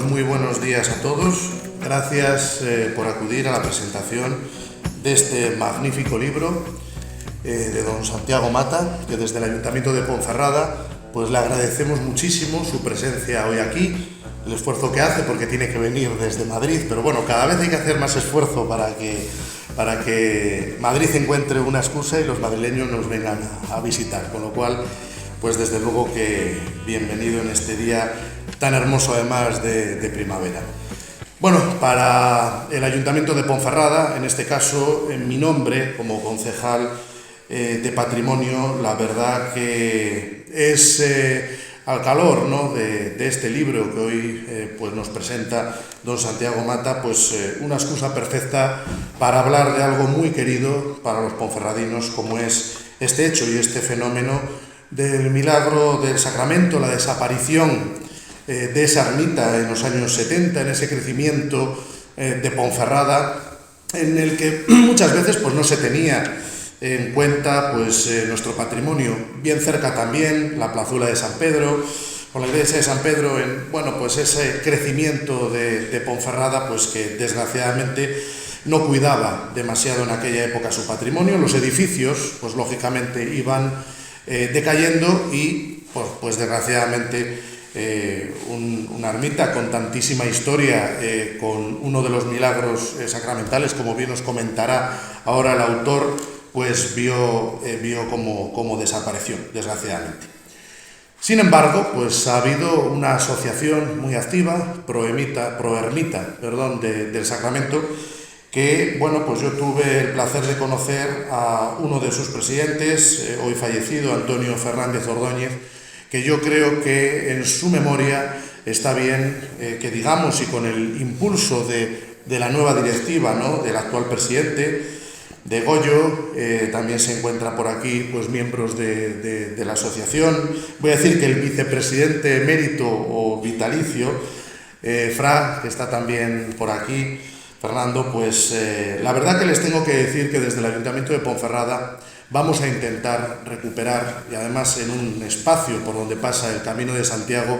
Muy buenos días a todos. Gracias por acudir a la presentación de este magnífico libro de don Santiago Mata, que desde el Ayuntamiento de Ponferrada pues le agradecemos muchísimo su presencia hoy aquí, el esfuerzo que hace porque tiene que venir desde Madrid, pero bueno, cada vez hay que hacer más esfuerzo para que Madrid encuentre una excusa y los madrileños nos vengan a visitar, con lo cual pues desde luego que bienvenido en este día tan hermoso además de primavera. Bueno, para el Ayuntamiento de Ponferrada, en este caso, en mi nombre como concejal de Patrimonio, la verdad que es al calor, ¿no?, de este libro que hoy pues nos presenta don Santiago Mata, pues una excusa perfecta para hablar de algo muy querido para los ponferradinos, como es este hecho y este fenómeno del milagro del sacramento, la desaparición de esa ermita en los años 70, en ese crecimiento de Ponferrada, en el que muchas veces pues no se tenía en cuenta pues nuestro patrimonio. Bien cerca también la plazuela de San Pedro, con la iglesia de San Pedro, en bueno, pues ese crecimiento de Ponferrada, pues que desgraciadamente no cuidaba demasiado en aquella época su patrimonio. Los edificios pues lógicamente iban decayendo y pues desgraciadamente una ermita con tantísima historia, con uno de los milagros sacramentales, como bien nos comentará ahora el autor, pues vio cómo desapareció, desgraciadamente. Sin embargo, pues ha habido una asociación muy activa, Proermita, del Sacramento, que, bueno, pues yo tuve el placer de conocer a uno de sus presidentes, hoy fallecido, Antonio Fernández Ordóñez, que yo creo que en su memoria está bien que digamos, y con el impulso de la nueva directiva, ¿no?, del actual presidente, de Goyo, también se encuentra por aquí pues miembros de la asociación. Voy a decir que el vicepresidente emérito o vitalicio, Fra, que está también por aquí, Fernando, pues la verdad que les tengo que decir que desde el Ayuntamiento de Ponferrada vamos a intentar recuperar, y además en un espacio por donde pasa el Camino de Santiago,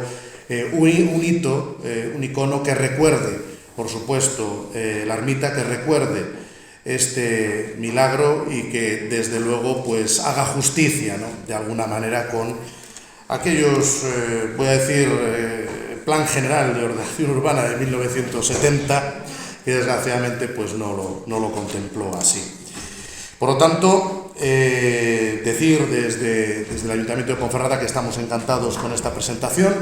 un hito, un icono que recuerde, por supuesto, la ermita, que recuerde este milagro y que desde luego pues haga justicia, ¿no?, de alguna manera con aquellos, voy a decir, Plan General de Ordenación Urbana de 1970, que desgraciadamente pues no lo contempló así. Por lo tanto, decir desde el Ayuntamiento de Ponferrada que estamos encantados con esta presentación,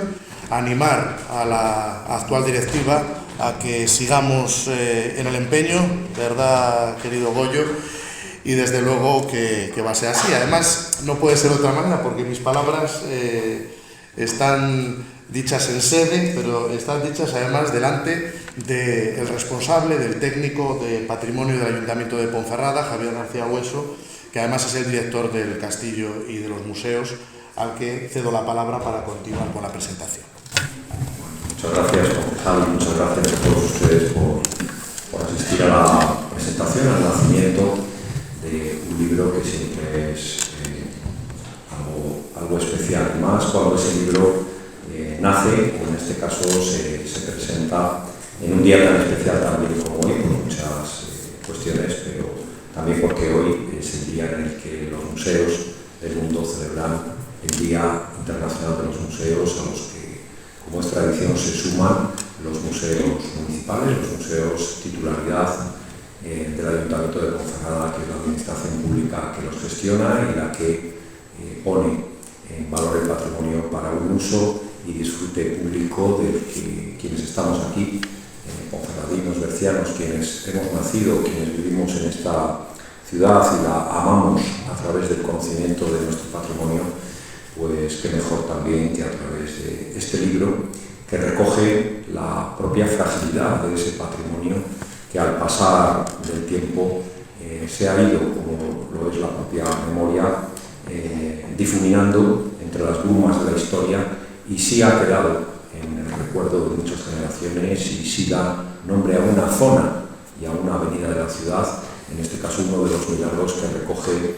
animar a la actual directiva a que sigamos en el empeño, ¿verdad, querido Goyo? Y desde luego que va a ser así. Además, no puede ser de otra manera, porque mis palabras están dichas en sede, pero están dichas además delante del responsable, del técnico de patrimonio del Ayuntamiento de Ponferrada, Javier García Hueso, que además es el director del castillo y de los museos, al que cedo la palabra para continuar con la presentación. Muchas gracias, concejal, y muchas gracias a todos ustedes por asistir a la presentación, al nacimiento de un libro que siempre es algo especial, y más cuando ese libro nace, o en este caso se presenta en un día tan especial también como hoy, por muchas cuestiones, pero también porque hoy es el día en el que los museos del mundo celebran el Día Internacional de los Museos, a los que, como es tradición, se suman los museos municipales, los museos titularidad del Ayuntamiento de Ponferrada, que es la administración pública que los gestiona y la que pone en valor el patrimonio para un uso y disfrute público del que quienes estamos aquí, ponferradinos, bercianos, quienes hemos nacido, quienes vivimos en esta ciudad y la amamos a través del conocimiento de nuestro patrimonio, pues qué mejor también que a través de este libro, que recoge la propia fragilidad de ese patrimonio que al pasar del tiempo se ha ido, como lo es la propia memoria, difuminando entre las brumas de la historia, y sí ha quedado en el recuerdo de muchas generaciones y sí da nombre a una zona y a una avenida de la ciudad, en este caso uno de los milagros que recoge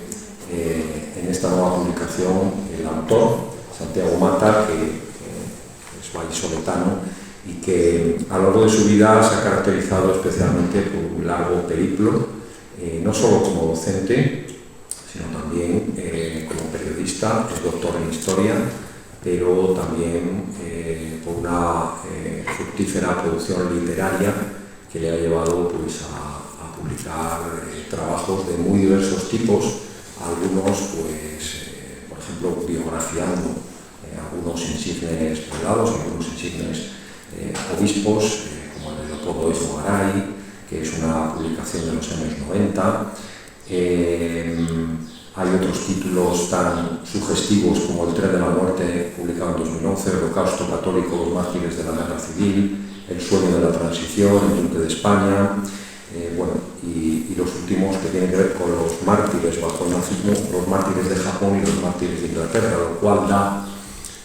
en esta nueva publicación el autor, Santiago Mata, que es vallisoletano y que a lo largo de su vida se ha caracterizado especialmente por un largo periplo, no solo como docente, sino también como periodista. Es doctor en Historia, pero también por una fructífera producción literaria que le ha llevado pues, a publicar trabajos de muy diversos tipos, algunos, pues, por ejemplo, biografiando algunos insignes prelados, algunos insignes obispos, como el de Leopoldo Hijo Garay, que es una publicación de los años 90. Hay otros títulos tan sugestivos como El tren de la muerte, publicado en 2011, El holocausto católico, los mártires de la guerra civil, El sueño de la transición, El duque de España, y los últimos que tienen que ver con los mártires bajo el nazismo, los mártires de Japón y los mártires de Inglaterra, lo cual da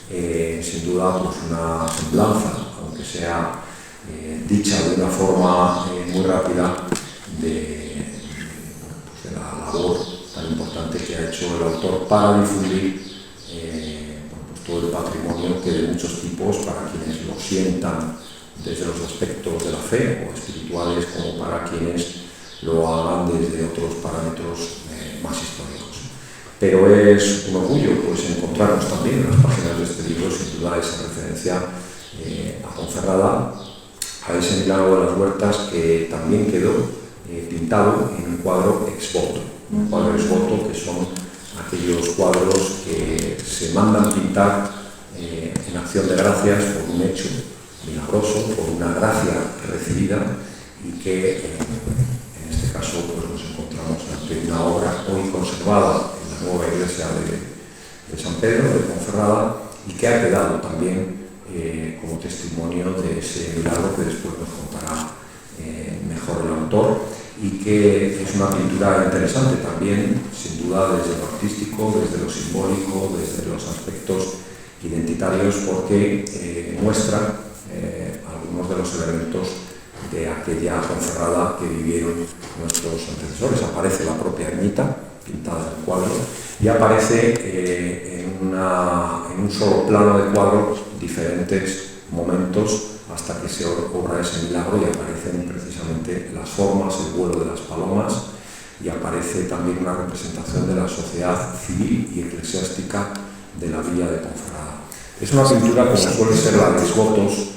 sin duda pues, una semblanza, aunque sea dicha de una forma muy rápida, de la labor tan importante que ha hecho el autor para difundir pues todo el patrimonio que de muchos tipos, para quienes lo sientan desde los aspectos de la fe o espirituales, como para quienes lo hagan desde otros parámetros más históricos. Pero es un orgullo pues, encontrarnos también en las páginas de este libro, sin duda, esa referencia a Ponferrada, a ese milagro de las huertas que también quedó pintado en un cuadro ex voto. Un cuadro ex voto, que son aquellos cuadros que se mandan pintar en acción de gracias por un hecho milagroso, por una gracia recibida, y que en este caso pues, nos encontramos ante una obra hoy conservada en la nueva iglesia de San Pedro, de Ponferrada, y que ha quedado también como testimonio de ese milagro que después nos contará mejor el autor, y que es una pintura interesante también, sin duda, desde lo artístico, desde lo simbólico, desde los aspectos identitarios, porque muestra algunos de los elementos de aquella Ponferrada que vivieron nuestros antecesores. Aparece la propia ermita pintada en el cuadro y aparece en un solo plano de cuadro diferentes momentos hasta que se obra ese milagro, y aparecen precisamente las formas, el vuelo de las palomas, y aparece también una representación de la sociedad civil y eclesiástica de la villa de Ponferrada. Es una pintura, como suele ser la de los votos,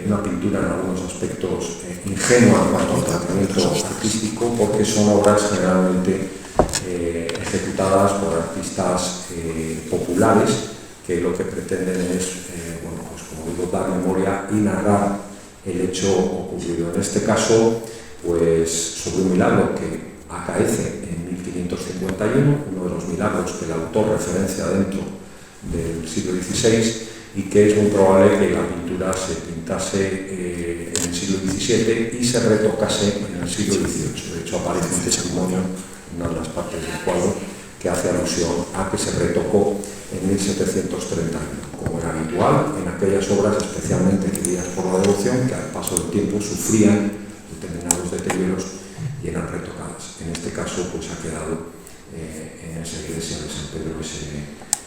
una pintura en algunos aspectos ingenua en cuanto al tratamiento artístico, porque son obras generalmente ejecutadas por artistas populares, que lo que pretenden es, pues como digo, dar memoria y narrar el hecho ocurrido. En este caso, pues sobre un milagro que acaece en 1551, uno de los milagros que el autor referencia dentro del siglo XVI, y que es muy probable que la pintura se pintase en el siglo XVII y se retocase en el siglo XVIII. De hecho, aparece un testimonio en una de las partes del cuadro que hace alusión a que se retocó en 1731, como era habitual en aquellas obras especialmente queridas por la devoción, que al paso del tiempo sufrían determinados deterioros y eran retocadas. En este caso, pues ha quedado en esa iglesia de San Pedro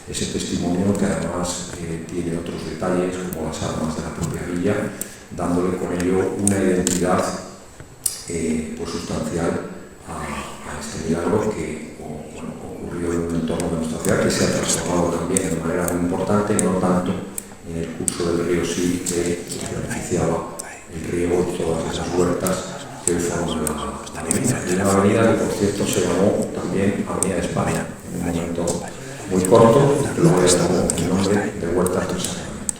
ese testimonio, que además tiene otros detalles como las armas de la propia villa, dándole con ello una identidad pues sustancial a este milagro que ocurrió en un entorno de nuestra ciudad, que se ha transformado también de manera muy importante, no tanto en el curso del río Sil, que beneficiaba el riego y todas esas huertas que hoy forman la avenida, que por cierto se llamó también Avenida de España en un momento muy corto, que luego le llamó el nombre de Huertas del Sacramento.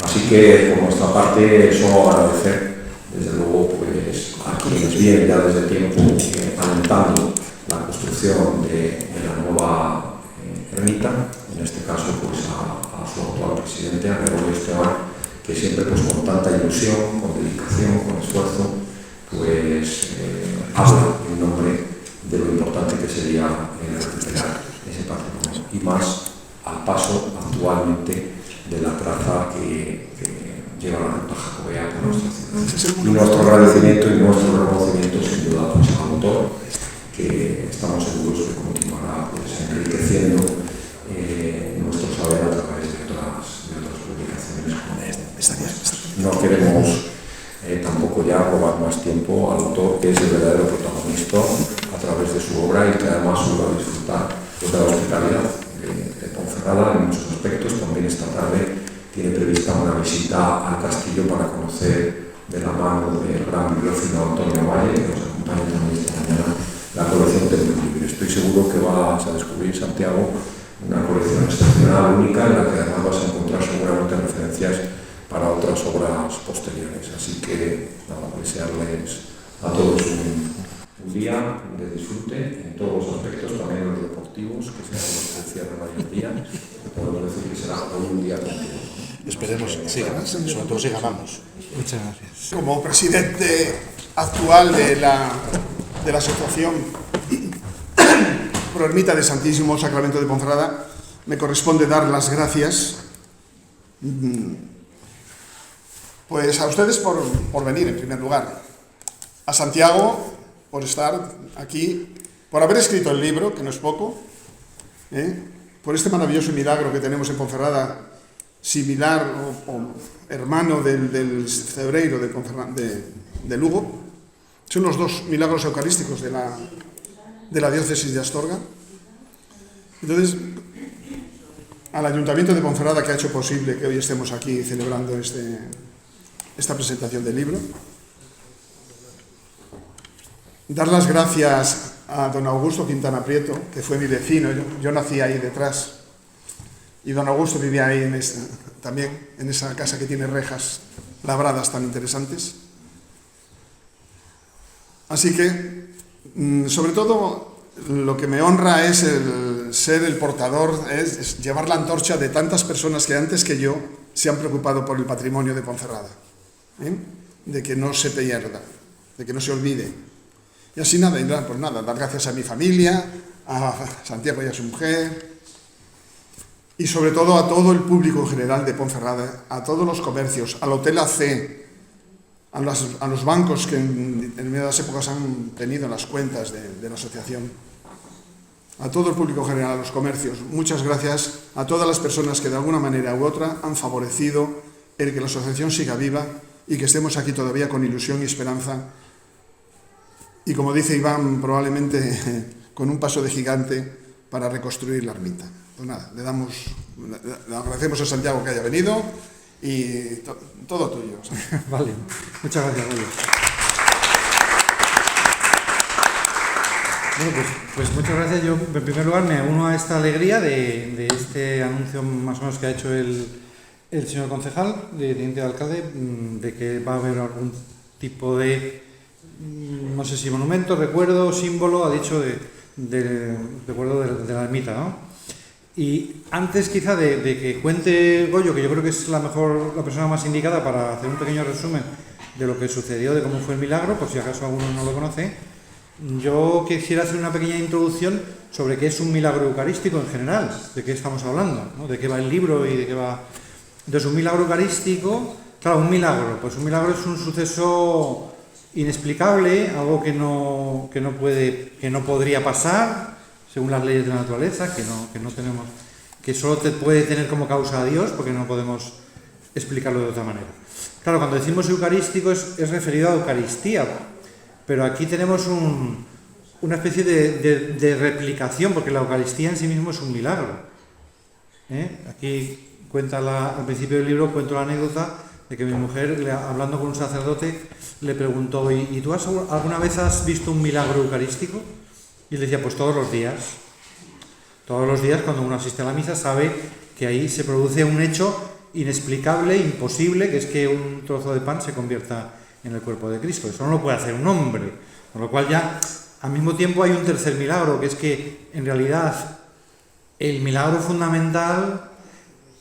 Así que por nuestra parte, solo agradecer desde luego pues, a quienes vienen ya desde tiempo alentando la construcción de la nueva ermita, en este caso pues a su actual presidente, a Gregorio Esteban, que siempre pues, con tanta ilusión, con dedicación, con esfuerzo, pues habla en nombre de lo importante que sería recuperar ese patrimonio, y más al paso actualmente de la traza que lleva la ruta jacobea por nuestra ciudad. Y nuestro agradecimiento y nuestro reconocimiento sin duda pues, al autor, que estamos seguros que continuará pues, enriqueciendo nuestro saber a través de otras publicaciones como esta. No queremos tampoco ya robar más tiempo al autor, que es el verdadero protagonista a través de su obra y que además uno va a disfrutar de la hospitalidad de Ponferrada en muchos aspectos. También esta tarde tiene prevista una visita al castillo para conocer de la mano del gran bibliófilo Antonio Valle, que nos acompaña también esta mañana, la colección Templo Libre. Estoy seguro que vas a descubrir, Santiago, una colección excepcional, única, en la que además vas a encontrar seguramente referencias para otras obras posteriores. Así que, nada, desearles a todos un día de disfrute en todos los aspectos, también en los deportivos, que sean los que cierran hoy en día. Podemos decir que será hoy un día tranquilo. Esperemos que sí, sobre todo si ganamos. Muchas gracias. Como presidente actual de la Asociación Pro Ermita de Santísimo Sacramento de Ponferrada, me corresponde dar las gracias pues a ustedes por venir, en primer lugar, a Santiago por estar aquí, por haber escrito el libro, que no es poco, por este maravilloso milagro que tenemos en Ponferrada, similar o hermano del Cebreiro de Lugo. Son los dos milagros eucarísticos de la diócesis de Astorga. Entonces, al Ayuntamiento de Ponferrada, que ha hecho posible que hoy estemos aquí celebrando esta presentación del libro, dar las gracias a don Augusto Quintana Prieto, que fue mi vecino. Yo nací ahí detrás, y don Augusto vivía ahí también en esa casa que tiene rejas labradas tan interesantes. Así que, sobre todo, lo que me honra es el ser el portador, es llevar la antorcha de tantas personas que antes que yo se han preocupado por el patrimonio de Ponferrada, de que no se pierda, de que no se olvide. Y así nada, pues nada, dar gracias a mi familia, a Santiago y a su mujer, y sobre todo a todo el público en general de Ponferrada, a todos los comercios, al Hotel AC, a los bancos que en determinadas épocas han tenido en las cuentas de la asociación, a todo el público en general, a los comercios. Muchas gracias a todas las personas que de alguna manera u otra han favorecido el que la asociación siga viva y que estemos aquí todavía con ilusión y esperanza. Y como dice Iván, probablemente con un paso de gigante para reconstruir la ermita. Pues nada, le agradecemos a Santiago que haya venido y todo tuyo. Vale, muchas gracias, Goyo. Bueno, pues muchas gracias. Yo, en primer lugar, me uno a esta alegría de este anuncio más o menos que ha hecho el señor concejal, teniente de alcalde, de que va a haber algún tipo de, no sé si monumento, recuerdo, símbolo, ha dicho, de recuerdo de la ermita, ¿no? Y antes quizá de que cuente Goyo, que yo creo que es la persona más indicada para hacer un pequeño resumen de lo que sucedió, de cómo fue el milagro, por si acaso alguno no lo conoce, yo quisiera hacer una pequeña introducción sobre qué es un milagro eucarístico en general, de qué estamos hablando, ¿no? De qué va el libro y de qué va. Entonces, un milagro eucarístico, claro, un milagro es un suceso inexplicable, algo que no podría pasar según las leyes de la naturaleza, que no tenemos, que solo puede tener como causa a Dios, porque no podemos explicarlo de otra manera. Claro, cuando decimos eucarístico es referido a Eucaristía, pero aquí tenemos una especie de replicación, porque la Eucaristía en sí mismo es un milagro. Aquí al principio del libro cuento la anécdota de que mi mujer, hablando con un sacerdote, le preguntó: ¿y tú alguna vez has visto un milagro eucarístico? Y le decía: pues todos los días. Todos los días, cuando uno asiste a la misa, sabe que ahí se produce un hecho inexplicable, imposible, que es que un trozo de pan se convierta en el cuerpo de Cristo. Eso no lo puede hacer un hombre. Con lo cual ya, al mismo tiempo, hay un tercer milagro, que es que, en realidad, el milagro fundamental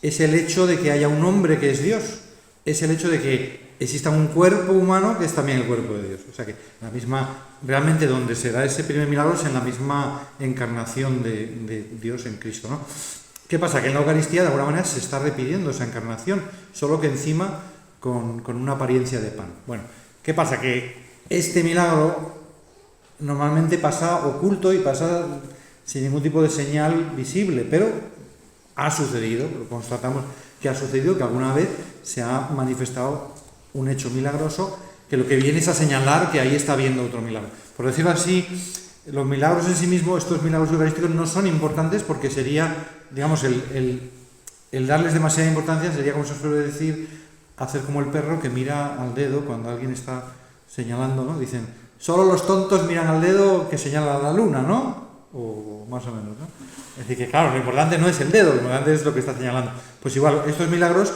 es el hecho de que haya un hombre que es Dios. Es el hecho de que exista un cuerpo humano que es también el cuerpo de Dios. O sea que realmente donde se da ese primer milagro es en la misma encarnación de Dios en Cristo, ¿no? ¿Qué pasa? Que en la Eucaristía de alguna manera se está repitiendo esa encarnación, solo que encima con una apariencia de pan. Bueno, ¿qué pasa? Que este milagro normalmente pasa oculto y pasa sin ningún tipo de señal visible, pero ha sucedido, lo constatamos, que ha sucedido, que alguna vez se ha manifestado un hecho milagroso, que lo que viene es a señalar que ahí está habiendo otro milagro. Por decirlo así, los milagros en sí mismos, estos milagros eucarísticos, no son importantes porque sería, digamos, el darles demasiada importancia sería, como se suele decir, hacer como el perro que mira al dedo cuando alguien está señalando, ¿no? Dicen, solo los tontos miran al dedo que señala la luna, ¿no? O más o menos, ¿no? Es decir, que claro, lo importante no es el dedo, lo importante es lo que está señalando. Pues igual, estos milagros,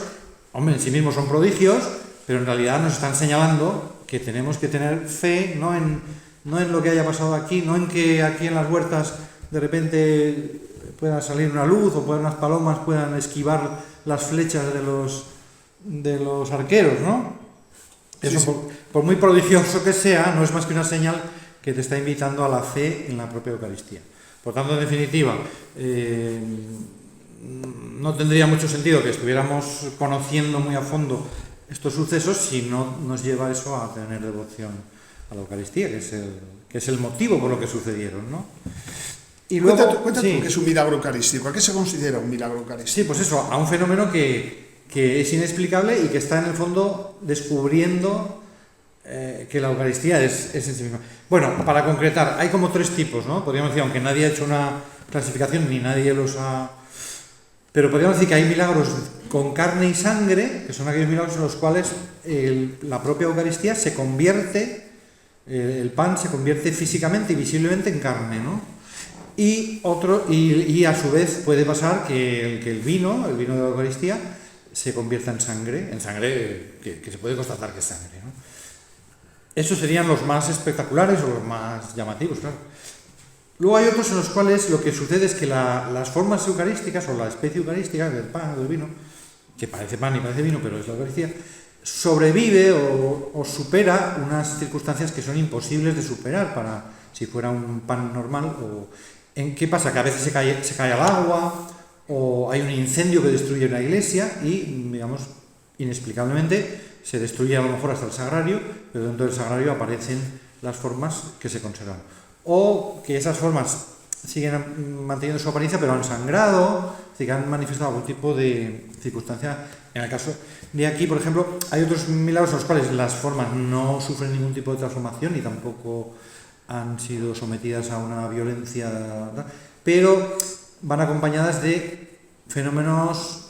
hombre, en sí mismos son prodigios, pero en realidad nos están señalando que tenemos que tener fe, no en lo que haya pasado aquí, no en que aquí en las huertas de repente pueda salir una luz o unas palomas puedan esquivar las flechas de los arqueros, ¿no? Eso, sí. Por muy prodigioso que sea, no es más que una señal que te está invitando a la fe en la propia Eucaristía. Por tanto, en definitiva, no tendría mucho sentido que estuviéramos conociendo muy a fondo estos sucesos si no nos lleva eso a tener devoción a la Eucaristía, que es el motivo por lo que sucedieron, ¿no? Y luego, cuéntate tú qué es un milagro eucarístico. ¿A qué se considera un milagro eucarístico? Sí, pues eso, a un fenómeno que es inexplicable y que está en el fondo descubriendo que la Eucaristía es en sí misma. Bueno, para concretar, hay como 3 tipos, ¿no? Podríamos decir, aunque nadie ha hecho una clasificación ni nadie los ha... Pero podríamos decir que hay milagros con carne y sangre, que son aquellos milagros en los cuales la propia Eucaristía se convierte, el pan se convierte físicamente y visiblemente en carne, ¿no? Y a su vez puede pasar que el vino de la Eucaristía se convierta en sangre que se puede constatar que es sangre, ¿no? Esos serían los más espectaculares o los más llamativos, claro. Luego hay otros en los cuales lo que sucede es que las formas eucarísticas o la especie eucarística del pan o del vino, que parece pan y parece vino, pero es la Eucaristía, sobrevive o supera unas circunstancias que son imposibles de superar para si fuera un pan normal. ¿Qué pasa? Que a veces se cae al agua o hay un incendio que destruye una iglesia y, digamos, inexplicablemente se destruye a lo mejor hasta el sagrario, pero dentro del sagrario aparecen las formas que se conservan. O que esas formas siguen manteniendo su apariencia, pero han sangrado, que han manifestado algún tipo de circunstancia. En el caso de aquí, por ejemplo, hay otros milagros en los cuales las formas no sufren ningún tipo de transformación y tampoco han sido sometidas a una violencia, pero van acompañadas de fenómenos,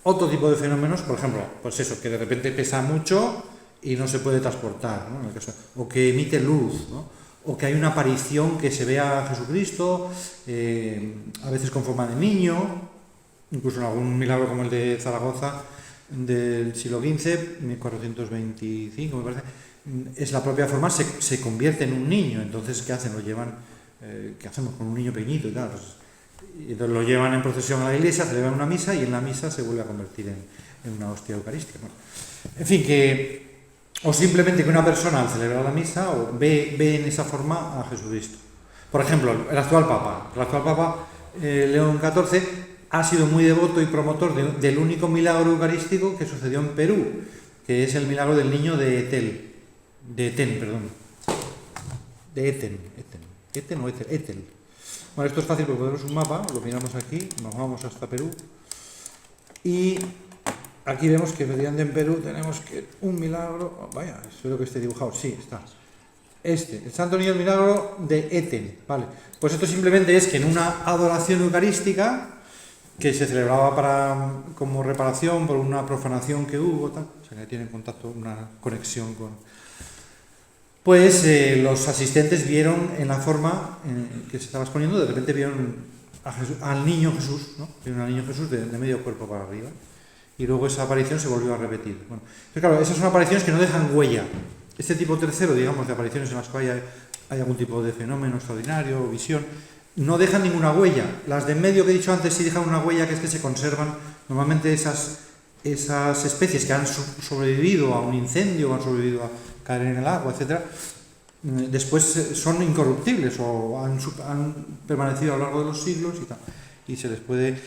otro tipo de fenómenos, por ejemplo, pues eso, que de repente pesa mucho y no se puede transportar, ¿no? En el caso, o que emite luz, ¿no? O que hay una aparición que se vea a Jesucristo, a veces con forma de niño, incluso en algún milagro como el de Zaragoza del siglo XV, 1425 me parece, es la propia forma, se convierte en un niño. Entonces, ¿qué hacen? Lo llevan, ¿qué hacemos con un niño pequeñito y tal? Y entonces lo llevan en procesión a la iglesia, celebran una misa y en la misa se vuelve a convertir en una hostia eucarística. Bueno, en fin, o simplemente que una persona al celebrar la misa ve en esa forma a Jesucristo. Por ejemplo, el actual Papa León XIV ha sido muy devoto y promotor del único milagro eucarístico que sucedió en Perú, que es el milagro del niño de Eten. Bueno, esto es fácil porque ponemos un mapa, lo miramos aquí, nos vamos hasta Perú y aquí vemos que efectivamente en Perú tenemos que un milagro, vaya, espero que esté dibujado, sí, está. El Santo Niño del Milagro de Eten, ¿vale? Pues esto simplemente es que en una adoración eucarística que se celebraba como reparación por una profanación que hubo, tal, o sea que tiene contacto, una conexión con... Pues los asistentes vieron en la forma que se estaba exponiendo, de repente vieron al niño Jesús, ¿no? Vieron al niño Jesús de medio cuerpo para arriba. Y luego esa aparición se volvió a repetir. Bueno, pero claro, esas son apariciones que no dejan huella. Este tipo tercero, digamos, de apariciones en las que hay algún tipo de fenómeno extraordinario o visión, no dejan ninguna huella. Las de en medio que he dicho antes sí dejan una huella, que es que se conservan normalmente esas especies que han sobrevivido a un incendio, o han sobrevivido a caer en el agua, etc. Después son incorruptibles o han permanecido a lo largo de los siglos y tal. Y se les puede...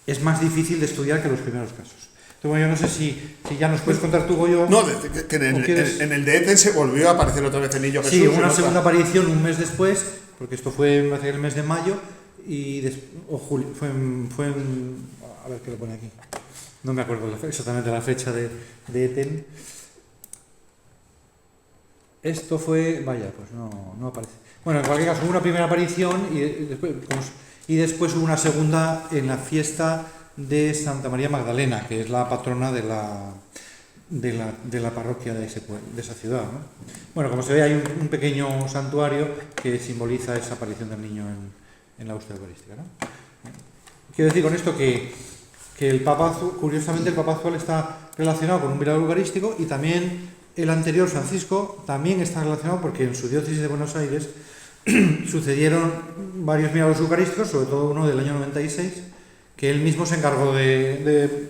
Es más difícil de estudiar que los primeros casos. Entonces, bueno, yo no sé si ya nos puedes contar tú, Goyo. No, que en el de Eten se volvió a aparecer otra vez el niño Jesús. Sí, una segunda aparición un mes después, porque esto fue en el mes de mayo, o julio, fue en, a ver qué lo pone aquí. no me acuerdo exactamente la fecha de Eten. Esto fue, vaya, pues no aparece. Bueno, en cualquier caso, hubo una primera aparición y después hubo una segunda en la fiesta de Santa María Magdalena, que es la patrona de la parroquia de esa ciudad, ¿no? Bueno, como se ve, hay un pequeño santuario que simboliza esa aparición del niño en la hostia eucarística, ¿no? Quiero decir con esto que el Papa, curiosamente, el Papa actual está relacionado con un milagro eucarístico, y también el anterior, Francisco, también está relacionado porque en su diócesis de Buenos Aires sucedieron varios milagros eucarísticos, sobre todo uno del año 96, que él mismo se encargó de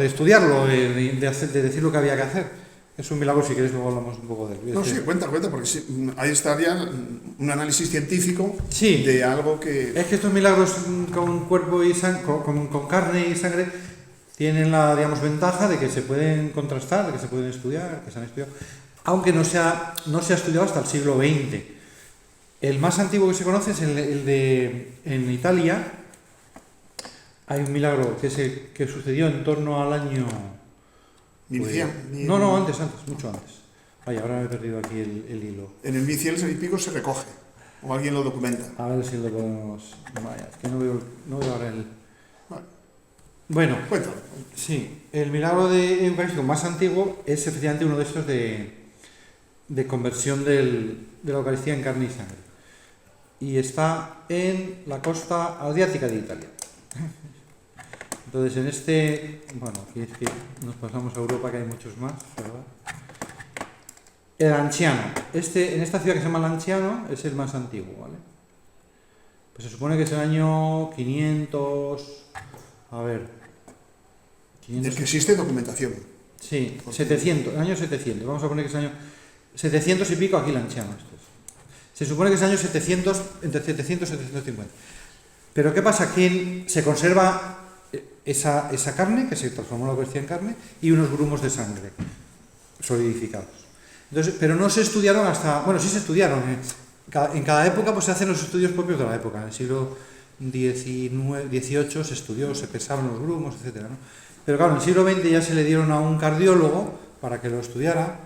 estudiarlo, de decir lo que había que hacer. Es un milagro, si queréis luego hablamos un poco de él. No, sí, cuenta, porque sí, ahí estaría un análisis científico sí, de algo que... Es que estos milagros con cuerpo y con carne y sangre tienen la, digamos, ventaja de que se pueden contrastar, de que se pueden estudiar, que se han estudiado, aunque no se ha estudiado hasta el siglo XX. El más antiguo que se conoce es en Italia. Hay un milagro que sucedió en torno al año... No, antes, mucho antes. Vaya, ahora me he perdido aquí el hilo. En el 1100 y pico se recoge, o alguien lo documenta. A ver si lo podemos... Vaya, es que no veo ahora el... Vale. Bueno, Cuéntalo. Sí, el milagro eucarístico más antiguo es efectivamente uno de estos de conversión de la Eucaristía en carne y sangre. Y está en la costa adriática de Italia. Entonces, aquí es que nos pasamos a Europa, que hay muchos más, ¿verdad? El Lanciano. En esta ciudad que se llama Lanciano es el más antiguo, ¿vale? Pues se supone que es el año 500... A ver... Del que existe documentación. Sí, 700, el año 700. Vamos a poner que es el año 700 y pico aquí Lanciano. Se supone que es el año 700, entre 700 y 750. Pero ¿qué pasa? Que se conserva esa carne, que se transformó en la Eucaristía en carne, y unos grumos de sangre solidificados. Entonces, pero no se estudiaron hasta... Bueno, sí se estudiaron. En cada época pues se hacen los estudios propios de la época. En el siglo XVIII se estudió, se pesaban los grumos, etc., ¿no? Pero claro, en el siglo XX ya se le dieron a un cardiólogo para que lo estudiara,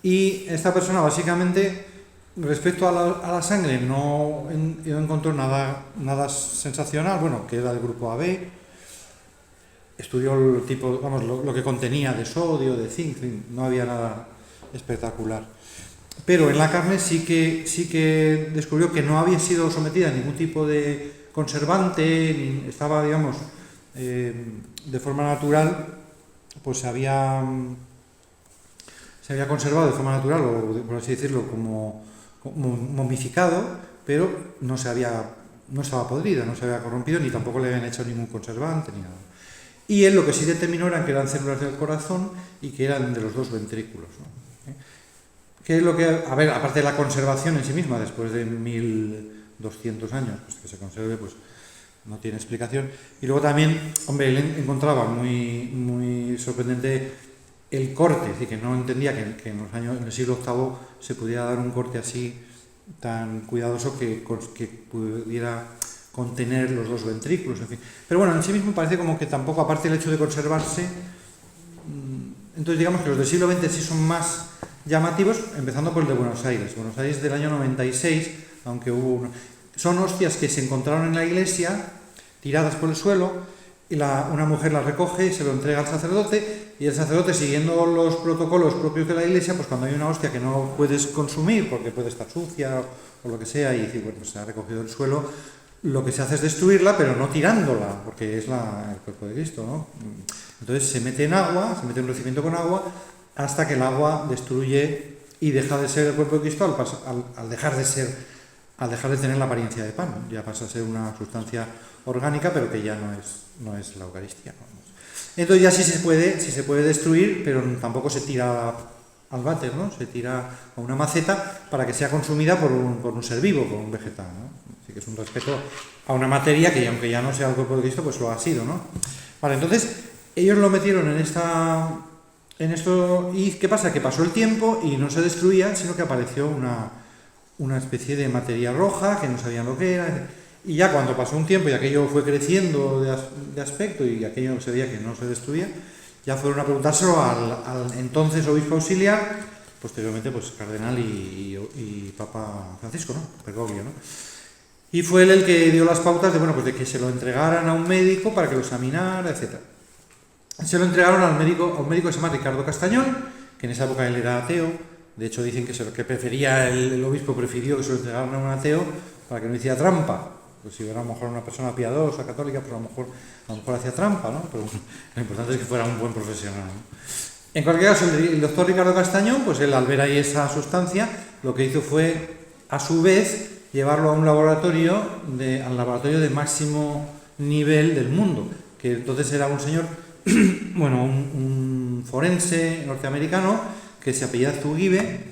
y esta persona básicamente, respecto a la sangre, no encontró nada sensacional, bueno, que era del grupo AB, estudió el tipo, vamos, lo que contenía de sodio, de zinc, no había nada espectacular. Pero en la carne sí que descubrió que no había sido sometida a ningún tipo de conservante, ni estaba, digamos, de forma natural, pues se había conservado de forma natural, o por así decirlo, como momificado, pero no estaba podrida, no se había corrompido, ni tampoco le habían hecho ningún conservante, ni nada. Y él lo que sí determinó era que eran células del corazón y que eran de los dos ventrículos, ¿no? ¿Qué es lo que, a ver, aparte de la conservación en sí misma, después de 1200 años, pues que se conserve, pues no tiene explicación. Y luego también, hombre, él encontraba muy, muy sorprendente el corte, es decir, que no entendía que en el siglo VIII se pudiera dar un corte así tan cuidadoso que pudiera contener los dos ventrículos, en fin. Pero bueno, en sí mismo parece como que tampoco, aparte del hecho de conservarse, entonces digamos que los del siglo XX sí son más llamativos, empezando por el de Buenos Aires. Buenos Aires del año 96, aunque son hostias que se encontraron en la iglesia, tiradas por el suelo, y una mujer las recoge y se lo entrega al sacerdote, y el sacerdote, siguiendo los protocolos propios de la iglesia, pues cuando hay una hostia que no puedes consumir porque puede estar sucia o lo que sea, y decir, bueno, pues se ha recogido del suelo, lo que se hace es destruirla, pero no tirándola, porque es el cuerpo de Cristo, ¿no? Entonces se mete en agua, se mete en un recipiente con agua, hasta que el agua destruye y deja de ser el cuerpo de Cristo al dejar de tener la apariencia de pan, ¿no? Ya pasa a ser una sustancia orgánica, pero que ya no es la Eucaristía, ¿no? Entonces ya sí se puede destruir, pero tampoco se tira al váter, ¿no? Se tira a una maceta para que sea consumida por un ser vivo, por un vegetal, ¿no? Así que es un respeto a una materia que, aunque ya no sea el cuerpo de Cristo, pues lo ha sido, ¿no? Vale, entonces ellos lo metieron en esto, y ¿qué pasa? Que pasó el tiempo y no se destruía, sino que apareció una especie de materia roja que no sabían lo que era, Y ya cuando pasó un tiempo y aquello fue creciendo de aspecto y aquello se veía que no se destruía, ya fueron a preguntárselo al entonces obispo auxiliar, posteriormente pues cardenal y Papa Francisco, ¿no? Bergoglio, ¿no? Y fue él el que dio las pautas de, bueno, pues de que se lo entregaran a un médico para que lo examinara, etc. Se lo entregaron a un médico que se llama Ricardo Castañón, que en esa época él era ateo. De hecho dicen que prefería, el obispo prefirió que se lo entregaran a un ateo para que no hiciera trampa. Pues si era a lo mejor una persona piadosa, católica, pues a lo mejor hacía trampa, ¿no? Pero lo importante es que fuera un buen profesional, ¿no? En cualquier caso, el doctor Ricardo Castañón, pues él al ver ahí esa sustancia, lo que hizo fue, a su vez, llevarlo a un laboratorio, al laboratorio de máximo nivel del mundo, que entonces era un señor, bueno, un forense norteamericano, que se apellida Zugibe,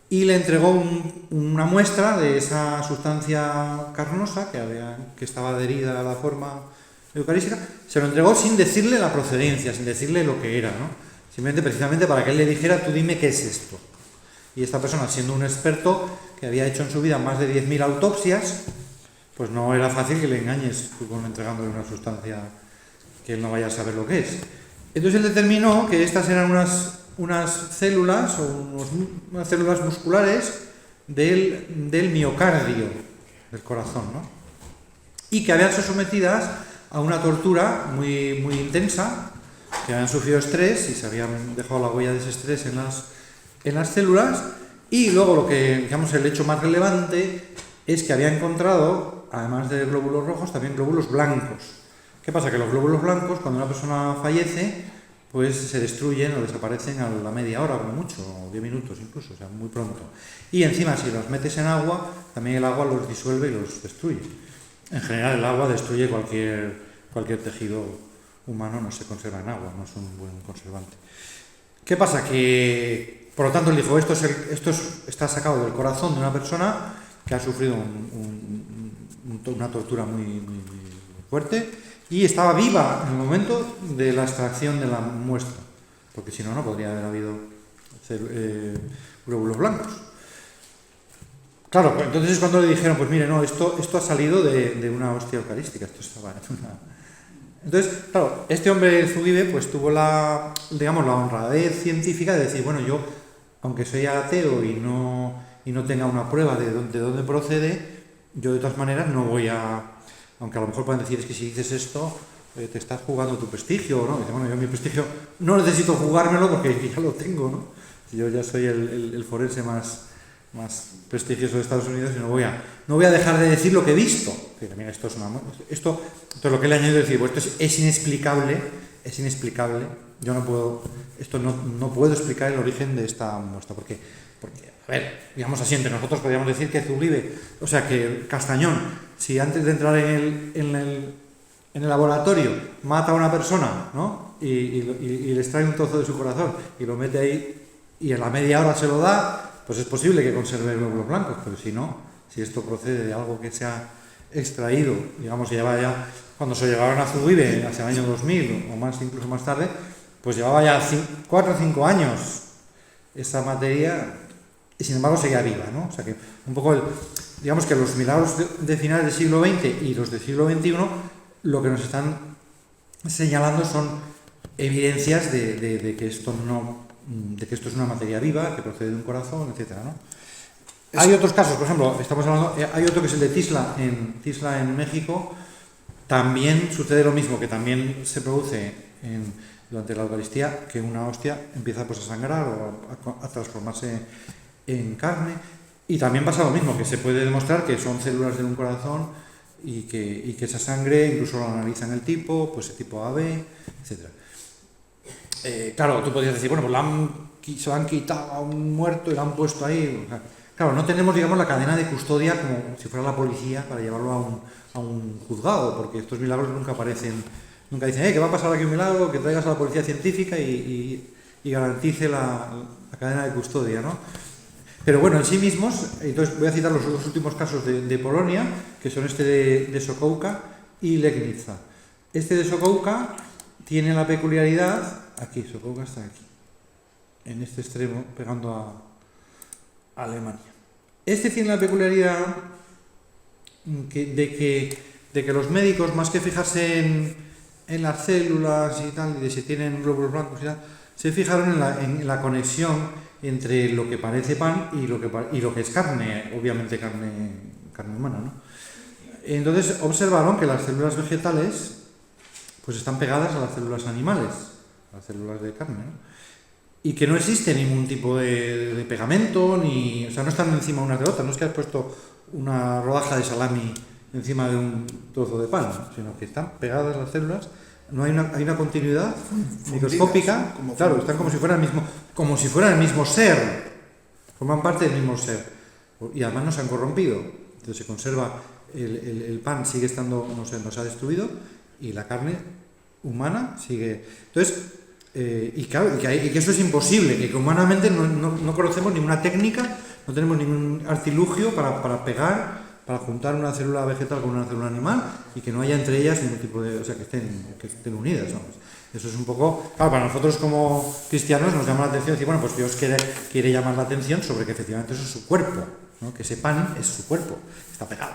y le entregó una muestra de esa sustancia carnosa que estaba adherida a la forma eucarística. Se lo entregó sin decirle la procedencia, sin decirle lo que era, ¿no? Simplemente precisamente para que él le dijera, tú dime qué es esto. Y esta persona, siendo un experto que había hecho en su vida más de 10.000 autopsias, pues no era fácil que le engañes tú entregándole una sustancia que él no vaya a saber lo que es. Entonces él determinó que estas eran unas células o unas células musculares del miocardio, del corazón, ¿no? Y que habían sido sometidas a una tortura muy, muy intensa, que habían sufrido estrés y se habían dejado la huella de ese estrés en las células. Y luego lo que, digamos, el hecho más relevante es que había encontrado, además de glóbulos rojos, también glóbulos blancos. ¿Qué pasa? Que los glóbulos blancos, cuando una persona fallece, pues se destruyen o desaparecen a la media hora, como mucho, o 10 minutos incluso, o sea, muy pronto. Y encima, si los metes en agua, también el agua los disuelve y los destruye. En general, el agua destruye cualquier tejido humano, no se conserva en agua, no es un buen conservante. ¿Qué pasa? Que, por lo tanto, él dijo, esto está sacado del corazón de una persona que ha sufrido una tortura muy, muy, muy fuerte, y estaba viva en el momento de la extracción de la muestra, porque si no, no podría haber habido glóbulos blancos. Claro, entonces es cuando le dijeron, pues mire, no, esto ha salido de una hostia eucarística, esto estaba en una... Entonces, claro, este hombre Zugibe pues tuvo la honradez científica de decir, bueno, yo, aunque soy ateo y no tenga una prueba de dónde procede, yo de todas maneras no voy a... Aunque a lo mejor pueden decir, es que si dices esto, te estás jugando tu prestigio, ¿no? Y dice, bueno, yo mi prestigio no necesito jugármelo porque ya lo tengo, ¿no? Yo ya soy el forense más prestigioso de Estados Unidos y no voy a dejar de decir lo que he visto. Pero mira, entonces lo que le he añadido es decir, pues esto es inexplicable, yo no puedo explicar el origen de esta muestra, porque a ver, digamos así, entre nosotros podríamos decir que Zugibe, o sea, que Castañón, si antes de entrar en el laboratorio mata a una persona, ¿no? y le extrae un trozo de su corazón y lo mete ahí y en la media hora se lo da, pues es posible que conserve glóbulos blancos, pero si esto procede de algo que se ha extraído, digamos, cuando se llegaron a Zugibe hacia el año 2000 o más, incluso más tarde, pues llevaba ya 4 o 5 años esa materia y sin embargo seguía viva, ¿no? O sea que un poco digamos que los milagros de finales del siglo XX y los del siglo XXI lo que nos están señalando son evidencias de que esto es una materia viva, que procede de un corazón, etcétera, ¿no? Hay otros casos, por ejemplo, hay otro que es el de Tisla en México. También sucede lo mismo, que también se produce durante la Eucaristía, que una hostia empieza pues a sangrar o a transformarse en carne, y también pasa lo mismo, que se puede demostrar que son células de un corazón y que esa sangre incluso lo analizan el tipo, pues el tipo AB, etc. Claro, tú podrías decir, bueno, pues se lo han quitado a un muerto y lo han puesto ahí. O sea, claro, no tenemos, digamos, la cadena de custodia como si fuera la policía para llevarlo a un juzgado, porque estos milagros nunca aparecen, nunca dicen, que va a pasar aquí un milagro, que traigas a la policía científica y garantice la cadena de custodia, ¿no? Pero bueno, en sí mismos, entonces voy a citar los dos últimos casos de Polonia, que son este de Sokołka y Legnica. Este de Sokołka tiene la peculiaridad, aquí, Sokołka está aquí, en este extremo, pegando a Alemania. Este tiene la peculiaridad de que los médicos, más que fijarse en las células y tal, y de si tienen glóbulos blancos y tal, se fijaron en la conexión entre lo que parece pan y lo que es carne, obviamente carne humana, ¿no? Entonces observaron que las células vegetales pues están pegadas a las células animales, a las células de carne, ¿no? Y que no existe ningún tipo de pegamento, o sea, no están encima unas de otras, no es que has puesto una rodaja de salami encima de un trozo de pan, ¿no? Sino que están pegadas las células, hay una continuidad microscópica, claro, están como si fueran el mismo ser, forman parte del mismo ser, y además no se han corrompido, entonces se conserva, el pan sigue estando, no se ha destruido, y la carne humana sigue. Entonces, y que eso es imposible, que humanamente no conocemos ninguna técnica, no tenemos ningún artilugio para pegar, para juntar una célula vegetal con una célula animal y que no haya entre ellas ningún tipo de, o sea, que estén unidas, vamos. Eso es un poco, claro, para nosotros como cristianos nos llama la atención decir, bueno, pues Dios quiere llamar la atención sobre que efectivamente eso es su cuerpo, ¿no? Que ese pan es su cuerpo, está pegado,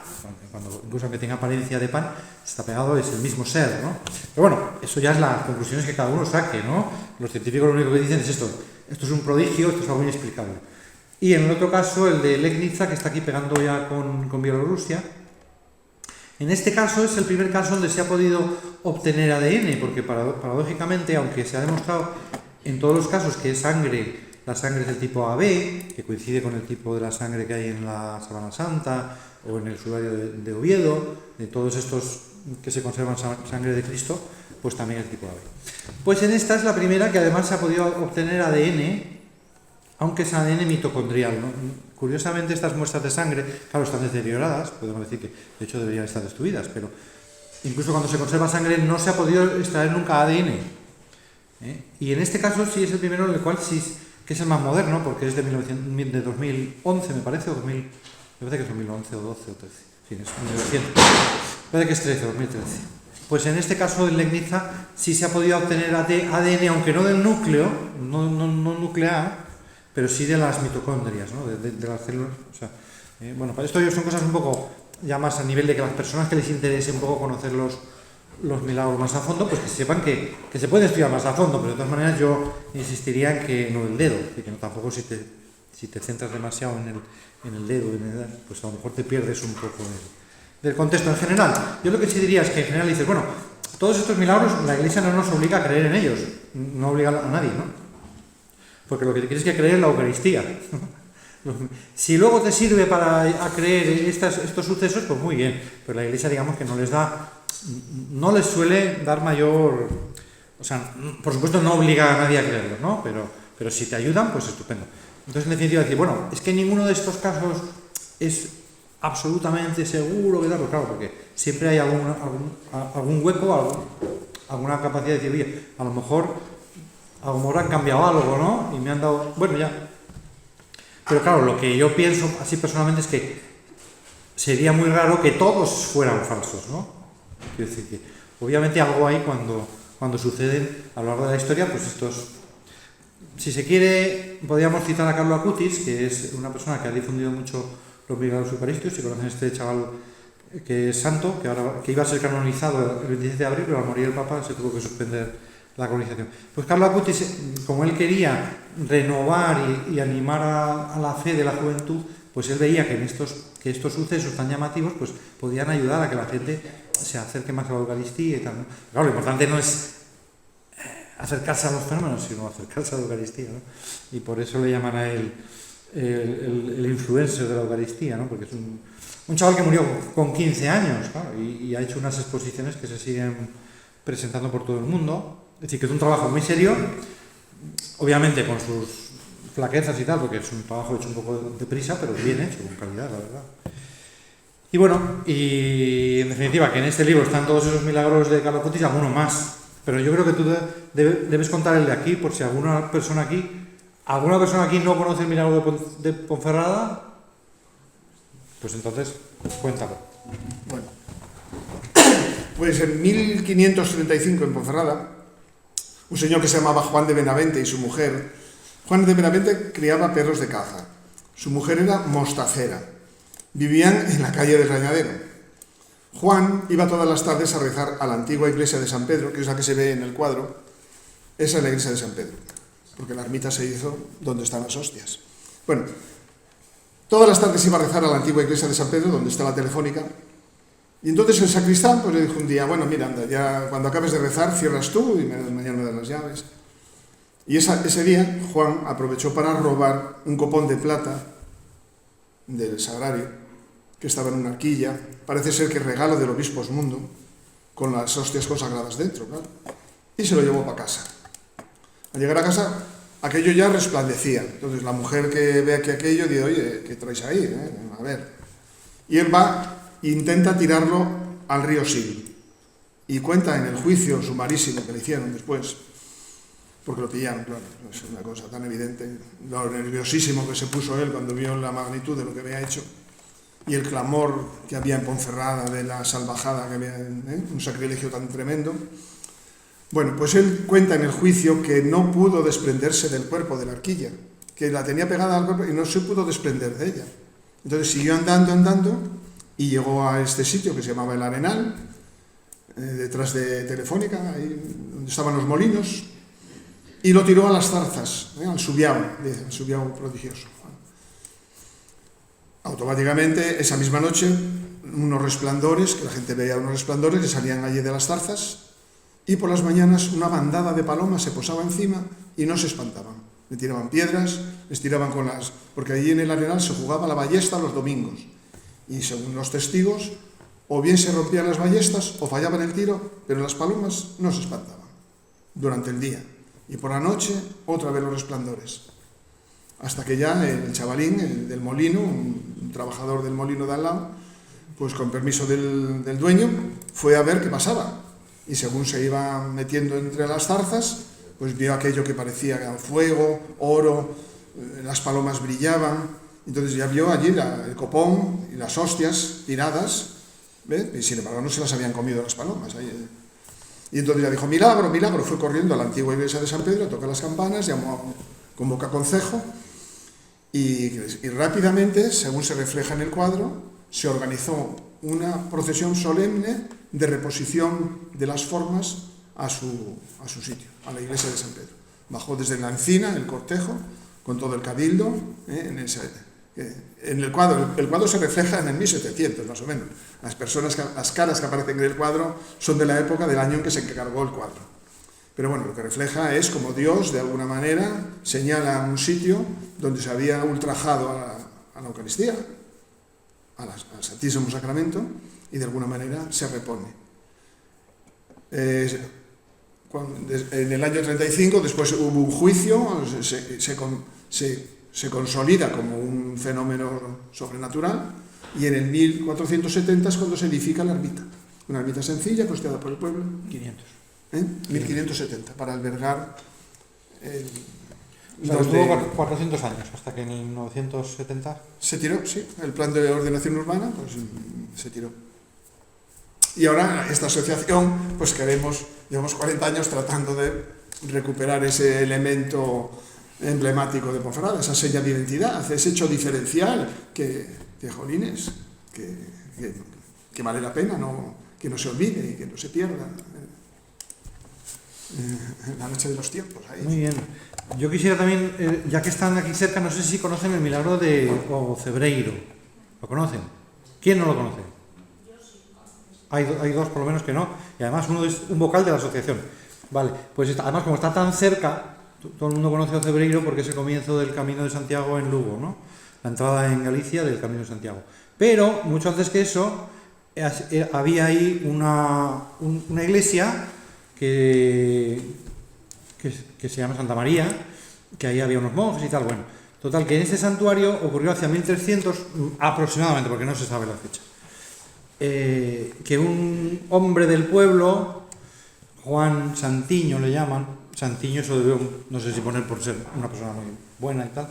incluso aunque tenga apariencia de pan, está pegado, es el mismo ser, ¿no? Pero bueno, eso ya es las conclusiones que cada uno saque, ¿no? Los científicos lo único que dicen es esto es un prodigio, esto es algo inexplicable. Y en el otro caso, el de Legnica, que está aquí pegando ya con Bielorrusia, en este caso es el primer caso donde se ha podido obtener ADN, porque paradójicamente, aunque se ha demostrado en todos los casos que es la sangre es del tipo AB, que coincide con el tipo de la sangre que hay en la Sabana Santa o en el sudario de Oviedo, de todos estos que se conservan sangre de Cristo, pues también el tipo AB. Pues en esta es la primera que además se ha podido obtener ADN, aunque es ADN mitocondrial, ¿no? Curiosamente, estas muestras de sangre, claro, están deterioradas, podemos decir que de hecho deberían estar destruidas, pero incluso cuando se conserva sangre no se ha podido extraer nunca ADN. Y en este caso sí es el primero en el cual sí, que es el más moderno, porque es de 2011, me parece, me parece que es 2011 o 12 o 13, sí, es 1900, me parece que es 13, 2013. Pues en este caso en Legnica sí se ha podido obtener ADN, aunque no del núcleo, no nuclear, pero sí de las mitocondrias, ¿no? de las células. O sea, bueno, para esto son cosas un poco ya más a nivel de que las personas que les interese un poco conocer los milagros más a fondo, pues que sepan que se puede estudiar más a fondo, pero de todas maneras yo insistiría en que no el dedo, y que no, tampoco si te centras demasiado en el dedo, pues a lo mejor te pierdes un poco del contexto en general. Yo lo que sí diría es que en general dices, bueno, todos estos milagros la Iglesia no nos obliga a creer en ellos, no obliga a nadie, ¿no? Porque lo que tienes que creer es la Eucaristía. Si luego te sirve para creer estos sucesos, pues muy bien. Pero la Iglesia, digamos que no les suele dar mayor... O sea, por supuesto no obliga a nadie a creerlo, ¿no? Pero si te ayudan, pues estupendo. Entonces, en definitiva, decir, bueno, es que ninguno de estos casos es absolutamente seguro, ¿verdad? Pues claro, porque siempre hay algún hueco, alguna capacidad de decir, oye, a lo mejor han cambiado algo, ¿no? Y me han dado... Bueno, ya. Pero claro, lo que yo pienso así personalmente es que sería muy raro que todos fueran falsos, ¿no? Quiero decir que obviamente algo hay cuando suceden a lo largo de la historia, pues estos... Si se quiere, podríamos citar a Carlo Acutis, que es una persona que ha difundido mucho los milagros eucarísticos. Si conocen a este chaval que es santo, que iba a ser canonizado el 27 de abril, pero al morir el Papa se tuvo que suspender la canonización. Pues Carlo Acutis, como él quería renovar y animar a la fe de la juventud, pues él veía que estos sucesos tan llamativos pues podían ayudar a que la gente se acerque más a la Eucaristía y tal, ¿no? Claro, lo importante no es acercarse a los fenómenos, sino acercarse a la Eucaristía, ¿no? Y por eso le llaman a él el influencer de la Eucaristía, ¿no? Porque es un chaval que murió con 15 años, claro, y ha hecho unas exposiciones que se siguen presentando por todo el mundo. Es decir, que es un trabajo muy serio, obviamente con sus flaquezas y tal, porque es un trabajo hecho un poco deprisa, pero bien hecho, con calidad, la verdad. Y bueno, y en definitiva, que en este libro están todos esos milagros de Carlo Acutis y alguno más. Pero yo creo que tú debes contar el de aquí, por si alguna persona aquí no conoce el milagro de Ponferrada, pues entonces, cuéntalo. Bueno, pues en 1535 en Ponferrada, un señor que se llamaba Juan de Benavente y su mujer, Juan de Benavente criaba perros de caza. Su mujer era mostacera. Vivían en la calle del Rañadero. Juan iba todas las tardes a rezar a la antigua iglesia de San Pedro, que es la que se ve en el cuadro. Esa es la iglesia de San Pedro, porque la ermita se hizo donde están las hostias. Bueno, todas las tardes iba a rezar a la antigua iglesia de San Pedro, donde está la Telefónica. Y entonces el sacristán pues le dijo un día, bueno, mira, anda, ya cuando acabes de rezar cierras tú y mañana me das las llaves. Y ese día Juan aprovechó para robar un copón de plata del sagrario, que estaba en una arquilla, parece ser que regalo del obispo Osmundo, con las hostias consagradas dentro, claro, y se lo llevó para casa. Al llegar a casa, aquello ya resplandecía. Entonces la mujer que ve que aquello dice, oye, ¿qué traes ahí? A ver. Y él va e intenta tirarlo al río Sil. Y cuenta en el juicio sumarísimo que le hicieron después, porque lo pillaron, claro, es una cosa tan evidente, lo nerviosísimo que se puso él cuando vio la magnitud de lo que había hecho, y el clamor que había en Ponferrada de la salvajada que había, un sacrilegio tan tremendo. Bueno, pues él cuenta en el juicio que no pudo desprenderse del cuerpo de la arquilla, que la tenía pegada al cuerpo y no se pudo desprender de ella. Entonces siguió andando y llegó a este sitio que se llamaba El Arenal, detrás de Telefónica, ahí donde estaban los molinos, y lo tiró a las zarzas, al Subiao prodigioso. Automáticamente, esa misma noche, unos resplandores, que la gente veía unos resplandores que salían allí de las zarzas, y por las mañanas una bandada de palomas se posaba encima y no se espantaban. Le tiraban piedras, les tiraban con las... porque allí en el Arenal se jugaba la ballesta los domingos, y según los testigos, o bien se rompían las ballestas o fallaban el tiro, pero las palomas no se espantaban durante el día. Y por la noche, otra vez los resplandores. Hasta que ya el chavalín, el del molino, un trabajador del molino de al lado, pues con permiso del dueño, fue a ver qué pasaba. Y según se iba metiendo entre las zarzas, pues vio aquello que parecía fuego, oro, las palomas brillaban. Entonces ya vio allí el copón y las hostias tiradas, ¿ves? Y sin embargo no se las habían comido las palomas. Y entonces ya dijo, milagro, milagro. Fue corriendo a la antigua iglesia de San Pedro, toca las campanas, llamó, convoca concejo, y rápidamente, según se refleja en el cuadro, se organizó una procesión solemne de reposición de las formas a su sitio, a la iglesia de San Pedro. Bajó desde la encina el cortejo, con todo el cabildo, en el cuadro se refleja en el 1700, más o menos. Las caras que aparecen en el cuadro son de la época del año en que se encargó el cuadro. Pero bueno, lo que refleja es como Dios, de alguna manera, señala un sitio donde se había ultrajado a la Eucaristía, al Santísimo Sacramento, y de alguna manera se repone. En el año 35, después hubo un juicio, se consolida como un fenómeno sobrenatural, y en el 1470 es cuando se edifica la ermita. Una ermita sencilla, costeada por el pueblo. 1570, para albergar... Tuvo 400 años, hasta que en el 1970... Se tiró, sí, el plan de ordenación urbana, pues se tiró. Y ahora esta asociación, pues llevamos 40 años tratando de recuperar ese elemento emblemático de Ponferrada, esa seña de identidad, ese hecho diferencial que jolines, que vale la pena que no se olvide y que no se pierda en la noche de los tiempos. Ahí. Muy bien. Yo quisiera también, ya que están aquí cerca, no sé si conocen el milagro de Ocebreiro. ¿Lo conocen? ¿Quién no lo conoce? Hay dos por lo menos que no, y además uno es un vocal de la asociación. Vale, pues además como está tan cerca, todo el mundo conoce Ocebreiro porque es el comienzo del Camino de Santiago en Lugo, ¿no? La entrada en Galicia del Camino de Santiago. Pero, mucho antes que eso, había ahí una iglesia que se llama Santa María, que ahí había unos monjes y tal. Bueno, total, que en este santuario ocurrió hacia 1300 aproximadamente, porque no se sabe la fecha, que un hombre del pueblo, Juan Santiño le llaman, Santiño eso debió, no sé si poner por ser una persona muy buena y tal,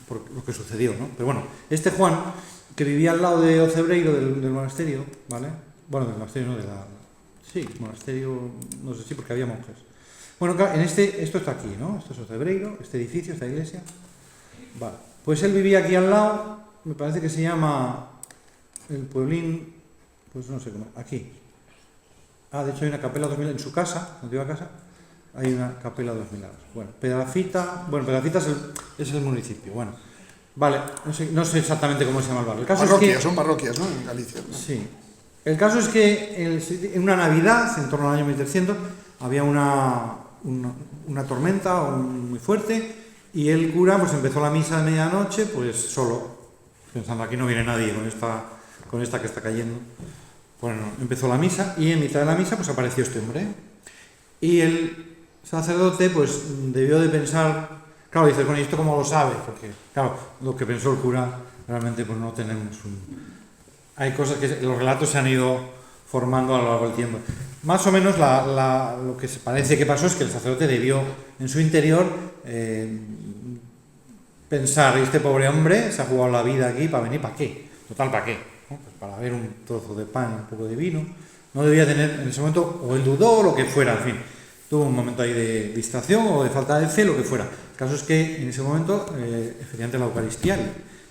por lo que sucedió, ¿no? Pero bueno, este Juan, que vivía al lado de Ocebreiro, del monasterio, ¿vale? Bueno, del monasterio, no, sí, monasterio, no sé si porque había monjes. Bueno, claro, esto está aquí, ¿no? Esto es Ocebreiro, este edificio, esta iglesia. Vale, pues él vivía aquí al lado, me parece que se llama el pueblín pues no sé cómo, aquí. De hecho hay una capela 2000 en su casa, en antigua casa, hay una capela 2000 milagros. Bueno, Pedrafita es el municipio, bueno. Vale, no sé exactamente cómo se llama el barrio. El caso Parroquias, es que, son parroquias, ¿no? En Galicia, ¿no? sí. El caso es que en una Navidad, en torno al año 1300, había una tormenta muy fuerte y el cura pues empezó la misa de medianoche pues solo, pensando aquí no viene nadie con esta que está cayendo. Bueno, empezó la misa y en mitad de la misa pues apareció este hombre. Y el sacerdote pues debió de pensar, claro, dice, bueno, ¿y esto cómo lo sabe? Porque, claro, lo que pensó el cura, realmente pues no tenemos hay cosas que los relatos se han ido formando a lo largo del tiempo. Más o menos lo que se parece que pasó es que el sacerdote debió en su interior pensar, este pobre hombre se ha jugado la vida aquí para venir, ¿para qué? Total, ¿para qué? ¿No? Pues para ver un trozo de pan y un poco de vino. No debía tener en ese momento, o él dudó, o lo que fuera, en fin. Tuvo un momento ahí de distracción o de falta de fe, lo que fuera. El caso es que en ese momento, efectivamente, la Eucaristía,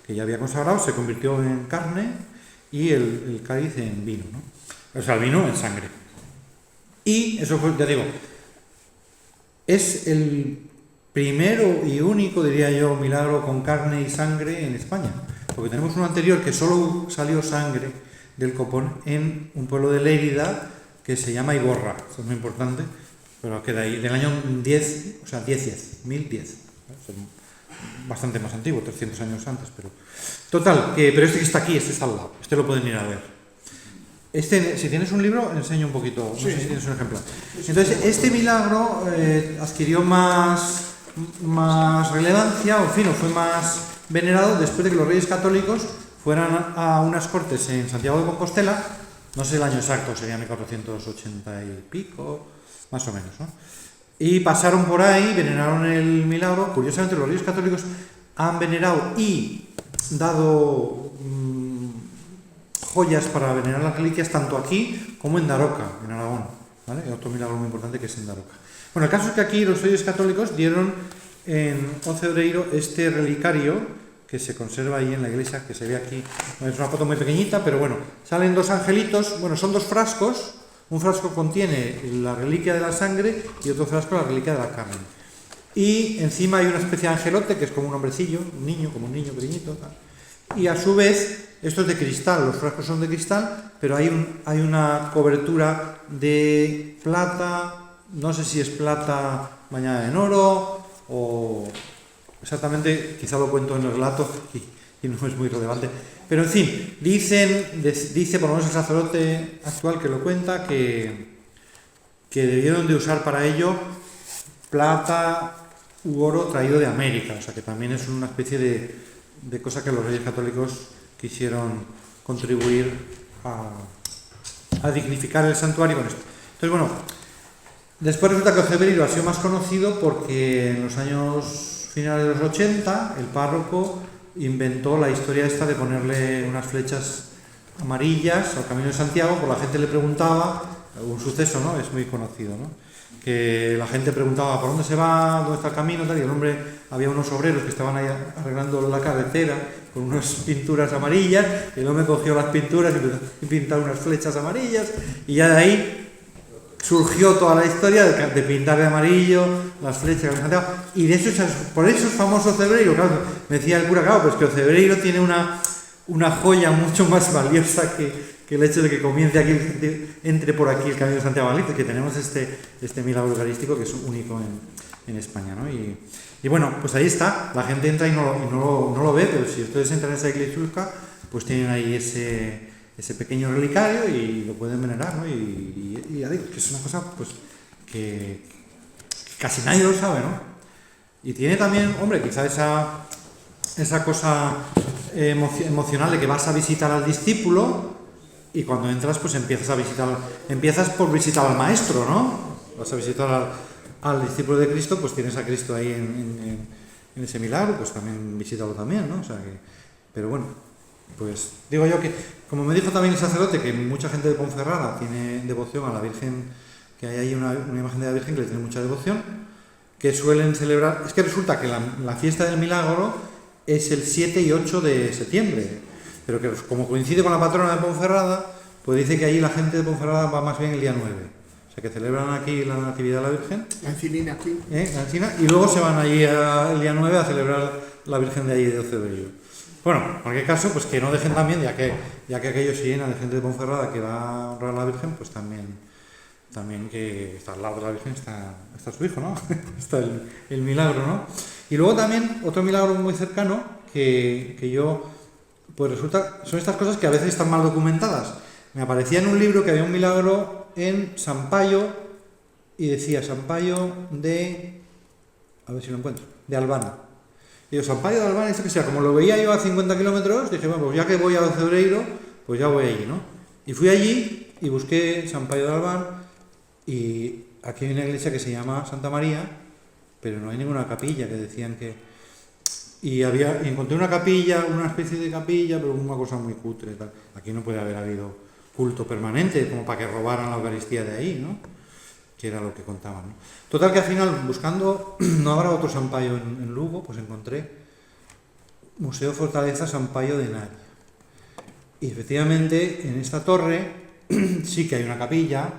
que ya había consagrado, se convirtió en carne y el cáliz en vino, ¿no? O sea, el vino en sangre. Y eso fue, ya digo, es el primero y único, diría yo, milagro con carne y sangre en España. Porque tenemos uno anterior que solo salió sangre del copón en un pueblo de Lérida que se llama Iborra. Eso es muy importante, pero queda ahí, del año 10, o sea, 1010. Bastante más antiguo, 300 años antes, pero... Total, pero este que está aquí, este está al lado, este lo pueden ir a ver. Si tienes un libro, enseño un poquito, no sé si tienes un ejemplar. Entonces, este milagro adquirió más relevancia, o en fin, o fue más venerado después de que los reyes católicos fueran a unas cortes en Santiago de Compostela, no sé el año exacto, sería 1480 y pico, más o menos, ¿no? Y pasaron por ahí, veneraron el milagro. Curiosamente, los reyes católicos han venerado y dado joyas para venerar las reliquias tanto aquí como en Daroca, en Aragón, ¿vale? Y otro milagro muy importante que es en Daroca. Bueno, el caso es que aquí los reyes católicos dieron en Ocebreiro este relicario que se conserva ahí en la iglesia, que se ve aquí. Es una foto muy pequeñita, pero bueno, salen dos angelitos, bueno, son dos frascos. Un frasco contiene la reliquia de la sangre y otro frasco la reliquia de la carne. Y encima hay una especie de angelote que es como un hombrecillo, un niño, como un niño pequeñito, tal. Y a su vez, esto es de cristal, los frascos son de cristal, pero hay una cobertura de plata, no sé si es plata bañada en oro o exactamente, quizá lo cuento en el relato y no es muy relevante. Pero en fin, dice por lo menos el sacerdote actual que lo cuenta que debieron de usar para ello plata u oro traído de América, o sea que también es una especie de cosa que los reyes católicos quisieron contribuir a dignificar el santuario con esto. Entonces, bueno, después resulta que Ocebreiro ha sido más conocido porque en los años finales de los 80 el párroco inventó la historia esta de ponerle unas flechas amarillas al Camino de Santiago, porque la gente le preguntaba, un suceso, ¿no? Es muy conocido, ¿no? Que la gente preguntaba ¿por dónde se va? ¿Dónde está el camino? Tal, y el hombre, había unos obreros que estaban ahí arreglando la carretera con unas pinturas amarillas, y el hombre cogió las pinturas y empezó a pintar unas flechas amarillas, y ya de ahí surgió toda la historia de pintar de amarillo las flechas de Santiago, y de eso, por eso es famoso Ocebreiro. Claro, me decía el cura, claro, pues que Ocebreiro tiene una joya mucho más valiosa que el hecho de que comience aquí, entre por aquí el Camino de Santiago de Galicia, que tenemos este milagro eucarístico que es único en España, ¿no? Y bueno, pues ahí está, la gente entra y no lo ve, pero si ustedes entran en esa iglesia, pues tienen ahí ese pequeño relicario y lo pueden venerar, ¿no? Y ya digo, que es una cosa pues que casi nadie lo sabe, ¿no? Y tiene también, hombre, quizá esa cosa emocional de que vas a visitar al discípulo y cuando entras pues empiezas por visitar al maestro, ¿no? Vas a visitar al discípulo de Cristo, pues tienes a Cristo ahí en ese milagro, pues también visítalo también, ¿no? O sea que, pero bueno, pues digo yo que, como me dijo también el sacerdote, que mucha gente de Ponferrada tiene devoción a la Virgen, que hay ahí una imagen de la Virgen que le tiene mucha devoción, que suelen celebrar, es que resulta que la fiesta del milagro es el 7 y 8 de septiembre, pero que como coincide con la patrona de Ponferrada, pues dice que allí la gente de Ponferrada va más bien el día 9. O sea, que celebran aquí la Natividad de la Virgen. La Encinina aquí. La Encina, y luego se van allí el día 9 a celebrar la Virgen de allí de Ocebrillo. Bueno, en cualquier caso, pues que no dejen también, ya que aquello se llena de gente de Ponferrada que va a honrar a la Virgen, pues también que está al lado de la Virgen está su hijo, ¿no? Está el milagro, ¿no? Y luego también otro milagro muy cercano que yo, pues resulta, son estas cosas que a veces están mal documentadas. Me aparecía en un libro que había un milagro en Sampaio y decía Sampaio de, a ver si lo encuentro, de Albana. Y yo, Sampaio de Albana, dice que sea, como lo veía yo a 50 kilómetros, dije, bueno, pues ya que voy a Ocebreiro, pues ya voy allí, ¿no? Y fui allí y busqué Sampaio de Albana y aquí hay una iglesia que se llama Santa María, pero no hay ninguna capilla, que decían que... Y encontré una capilla, una especie de capilla, pero una cosa muy cutre, tal. Aquí no puede haber habido culto permanente, como para que robaran la Eucaristía de ahí, ¿no? Que era lo que contaban, ¿no? Total que al final, buscando, no habrá otro Sampaio en Lugo, pues encontré Museo Fortaleza Sampaio de Nari. Y efectivamente, en esta torre sí que hay una capilla,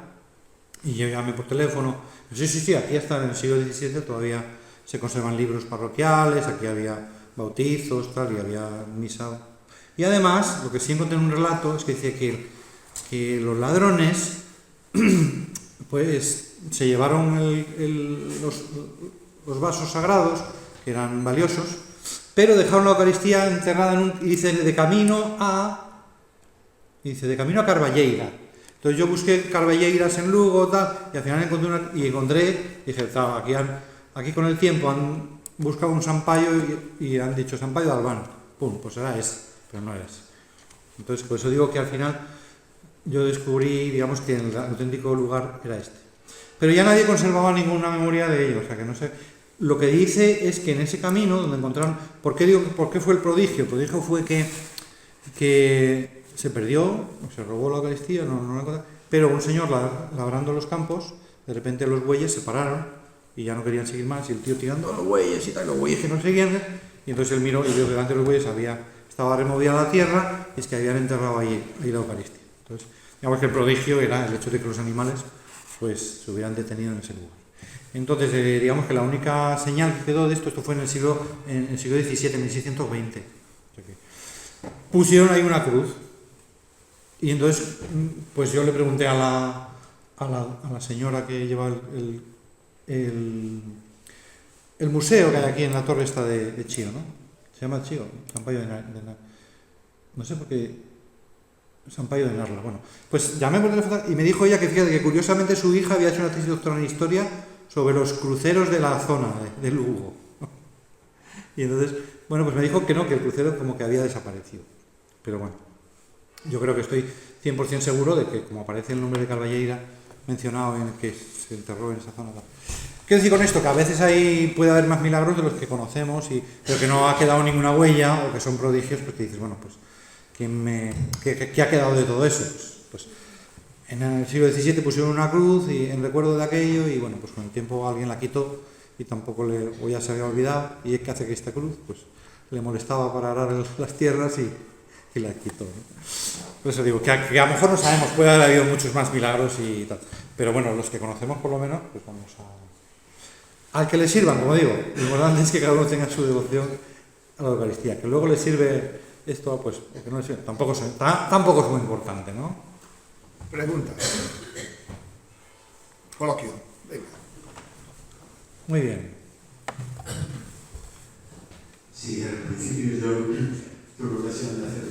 y yo llamé por teléfono, sí, aquí hasta en el siglo XVII todavía se conservan libros parroquiales, aquí había bautizos, tal, y había misa. Y además, lo que sí encontré en un relato es que decía que los ladrones pues se llevaron los vasos sagrados, que eran valiosos, pero dejaron la Eucaristía enterrada y dice de camino a Carballeira. Entonces yo busqué Carballeiras en Lugo, tal, y al final encontré, dije, aquí con el tiempo han buscado un Sampaio y han dicho Sampaio de Albán. Pum, pues era ese, pero no era ese. Entonces, por eso digo que al final yo descubrí, digamos, que el auténtico lugar era este. Pero ya nadie conservaba ninguna memoria de ello, o sea que no sé. Lo que dice es que en ese camino donde encontraron... ¿Por qué fue el prodigio? El prodigio fue que se perdió, o se robó la Eucaristía, no la encontraron, pero un señor labrando los campos, de repente los bueyes se pararon y ya no querían seguir más, y el tío tirando los bueyes y tal, los bueyes que no seguían, y entonces él miró y vio que delante de los bueyes estaba removida la tierra y es que habían enterrado ahí la Eucaristía. Entonces, digamos que el prodigio era el hecho de que los animales pues se hubieran detenido en ese lugar. Entonces, digamos que la única señal que quedó de esto fue en el siglo XVII, en 1620. O sea que pusieron ahí una cruz. Y entonces, pues yo le pregunté a la señora que lleva el museo que hay aquí en la torre esta de Chío, ¿no? Se llama Chío, Sampaio de Narla. No sé por qué... Sampaio de Narla, bueno. Pues llamé por teléfono y me dijo ella que fíjate que curiosamente su hija había hecho una tesis doctoral en historia sobre los cruceros de la zona de Lugo. Y entonces, bueno, pues me dijo que no, que el crucero como que había desaparecido. Pero bueno, yo creo que estoy 100% seguro de que, como aparece el nombre de Carballeira mencionado en el que se enterró en esa zona. Quiero decir con esto que a veces puede haber más milagros de los que conocemos, pero que no ha quedado ninguna huella o que son prodigios, pues que dices, bueno, pues, ¿qué ha quedado de todo eso? Pues en el siglo XVII pusieron una cruz y en recuerdo de aquello y bueno, pues con el tiempo alguien la quitó y tampoco o ya se había olvidado y es que hace que esta cruz pues le molestaba para arar las tierras y la quitó, ¿no? Por eso digo que a lo mejor no sabemos, puede haber habido muchos más milagros y tal, pero bueno, los que conocemos por lo menos, pues vamos al que le sirvan, como digo. Lo importante es que cada uno tenga su devoción a la Eucaristía, que luego le sirve esto, pues que no le sirve, tampoco es muy importante, ¿no? Preguntas. Coloquio. Venga. Muy bien. Sí, al principio yo tuve ocasión de hacer un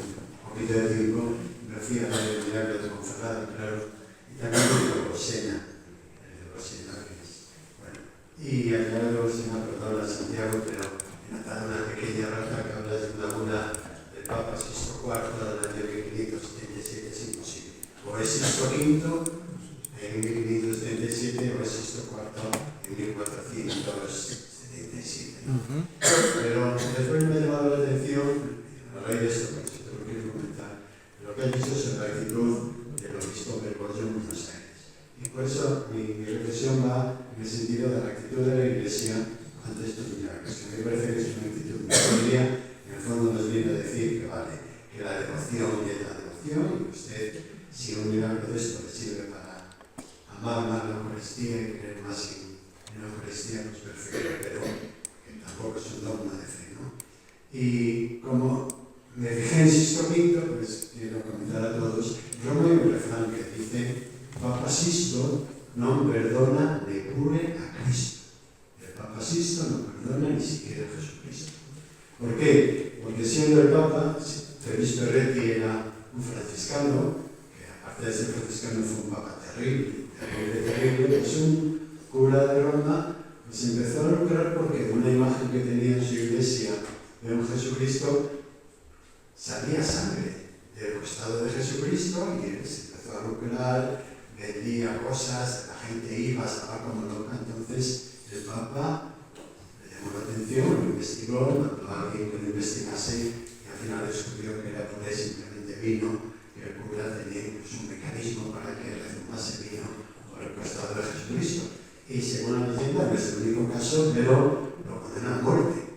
poquito de tiempo, me fui a ver el milagro de Ponferrada, claro, y también de Rosena, y al final luego se me ha tratado a Santiago, pero en una pequeña rata que habla de una bula del Papa Sixto IV del año 1577 es imposible. O es Sixto V en 1577 o es Sixto IV en 1477. Pero después me ha llamado la atención, a raíz de esto, que te lo quiero comentar, lo que ha dicho sobre la actitud del obispo Bergoglio en Buenos Aires. Y por eso mi reflexión va en el sentido de la actitud de la Iglesia ante estos milagros, que me parece que es una actitud muy seria, en el fondo nos viene a decir que vale, que la devoción y la devoción, y usted, si un Y como me fijé en Sisto V, pues quiero comentar a todos, Roma hay un refrán que dice: Papa Sisto non perdona neppure a Cristo. El Papa Sisto no perdona ni siquiera a Jesucristo. ¿Por qué? Porque siendo el Papa, Felice Berretti era un franciscano, que aparte de ser franciscano fue un Papa terrible, pues un cura de Roma se empezó a lucrar porque una imagen que tenía en su iglesia de un Jesucristo salía sangre del costado de Jesucristo y él se empezó a lucrar, vendía cosas, la gente iba, estaba como loca. Entonces el Papa le llamó la atención, lo investigó, mandó a alguien que lo investigase y al final descubrió que era puré, simplemente vino, que el cura tenía incluso un mecanismo para que rezumase vino por el costado de Jesucristo. Y según la leyenda, no es el único caso, pero lo condena a muerte.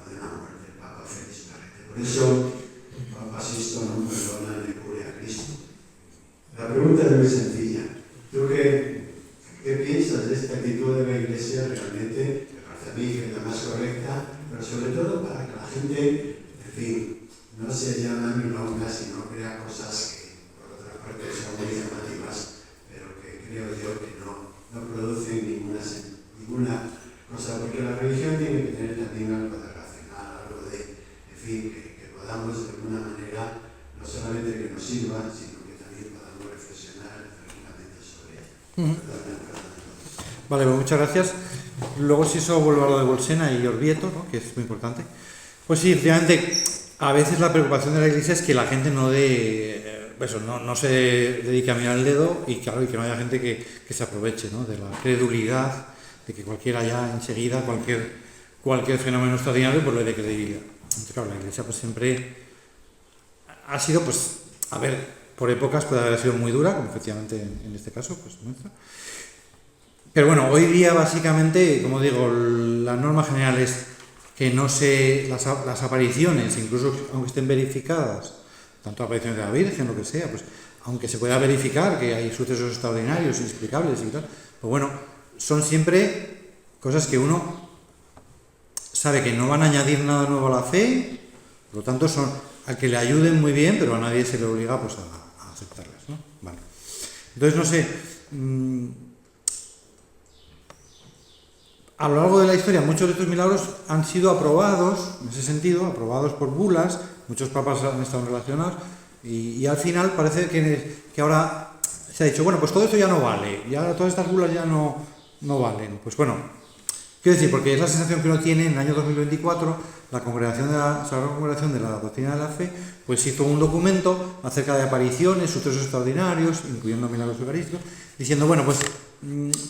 El Papa Felice Berretti. Por eso, Papa Sisto no perdona ni cure a Cristo. La pregunta es muy sencilla. ¿Tú qué piensas de esta actitud de la Iglesia? Realmente, me parece a mí que es la más correcta, pero sobre todo para que la gente, en fin, no se llama milonga, sino crea cosas que, por otra parte, son muy llamativas, pero que creo yo que no producen ninguna cosa, porque la religión tiene que tener también algo de racional, algo de, en fin, que podamos de alguna manera, no solamente que nos sirva, sino que también podamos reflexionar tranquilamente sobre ella. Vale, pues muchas gracias. Luego, si eso vuelvo a lo de Bolsena y Orvieto, ¿no?, que es muy importante. Pues sí, efectivamente, a veces la preocupación de la Iglesia es que la gente no se dedique a mirar el dedo y claro, y que no haya gente que se aproveche, ¿no?, de la credulidad, de que cualquiera ya enseguida, cualquier fenómeno extraordinario, pues le dé credibilidad. Entonces, claro, la Iglesia pues siempre ha sido, pues, a ver, por épocas puede haber sido muy dura, como efectivamente en este caso, pues muestra. Pero bueno, hoy día básicamente, como digo, la norma general es que no se, las apariciones, incluso aunque estén verificadas, tanto apariciones de la Virgen, lo que sea, pues aunque se pueda verificar que hay sucesos extraordinarios, inexplicables y tal, pues bueno, son siempre cosas que uno sabe que no van a añadir nada nuevo a la fe, por lo tanto son a que le ayuden muy bien, pero a nadie se le obliga pues a aceptarlas, ¿no? Vale. Entonces, no sé, a lo largo de la historia muchos de estos milagros han sido aprobados, en ese sentido, aprobados por bulas, muchos papas han estado relacionados y al final parece que ahora se ha dicho, bueno, pues todo esto ya no vale, ya todas estas bulas ya no valen. Pues bueno, quiero decir, porque es la sensación que uno tiene en el año 2024, la Sagrada Congregación de la Doctrina de la Fe, pues hizo un documento acerca de apariciones, sucesos extraordinarios, incluyendo milagros eucarísticos, diciendo, bueno, pues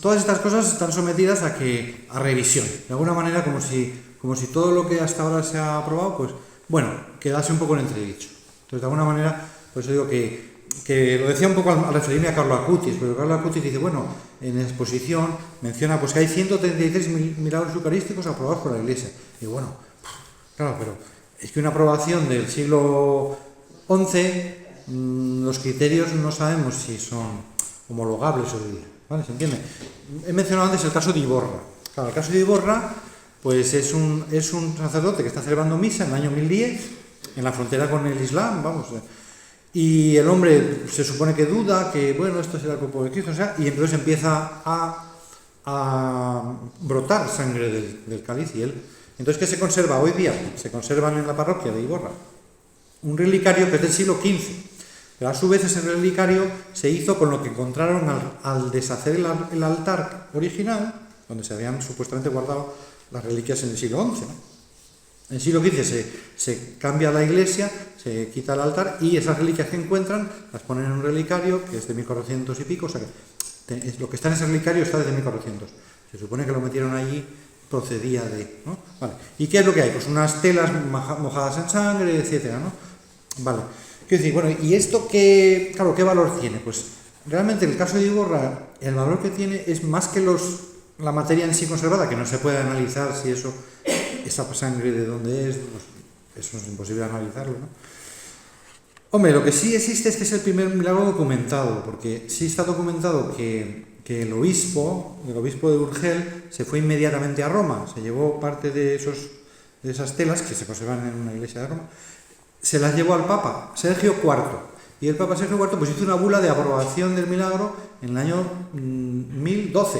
todas estas cosas están sometidas a revisión, de alguna manera como si todo lo que hasta ahora se ha aprobado, pues bueno, quedase un poco en entredicho. Entonces, de alguna manera, pues yo digo que lo decía un poco al referirme a Carlo Acutis, pero Carlo Acutis dice, bueno, en la exposición menciona pues que hay 133 milagros eucarísticos aprobados por la Iglesia. Y bueno, claro, pero es que una aprobación del siglo XI, los criterios no sabemos si son homologables hoy día, ¿vale? ¿Se entiende? He mencionado antes el caso de Iborra. Claro, el caso de Iborra, pues es un sacerdote que está celebrando misa en el año 1010, en la frontera con el Islam, vamos, y el hombre se supone que duda, que bueno, esto será el cuerpo de Cristo, o sea, y entonces empieza a brotar sangre del cáliz y él. Entonces, ¿qué se conserva hoy día? Se conservan en la parroquia de Iborra un relicario que es del siglo XV, pero a su vez ese relicario se hizo con lo que encontraron al deshacer el altar original, donde se habían supuestamente guardado las reliquias en el siglo XI, ¿no? En el siglo XV se cambia la iglesia, se quita el altar y esas reliquias que encuentran las ponen en un relicario que es de 1400 y pico, o sea que lo que está en ese relicario está desde 1400. Se supone que lo metieron allí, procedía de, ¿no? Vale. ¿Y qué es lo que hay? Pues unas telas mojadas en sangre, etcétera, ¿no? Vale. Quiero decir, bueno, ¿y esto qué valor tiene? Pues realmente en el caso de Iborra, el valor que tiene es más que la materia en sí conservada, que no se puede analizar si esa sangre de dónde es, pues eso es imposible analizarlo, ¿no? Hombre, lo que sí existe es que es el primer milagro documentado, porque sí está documentado que el obispo de Urgel se fue inmediatamente a Roma, se llevó parte de de esas telas que se conservan en una iglesia de Roma, se las llevó al Papa Sergio IV. Y el Papa Sergio IV pues hizo una bula de aprobación del milagro en el año 1012.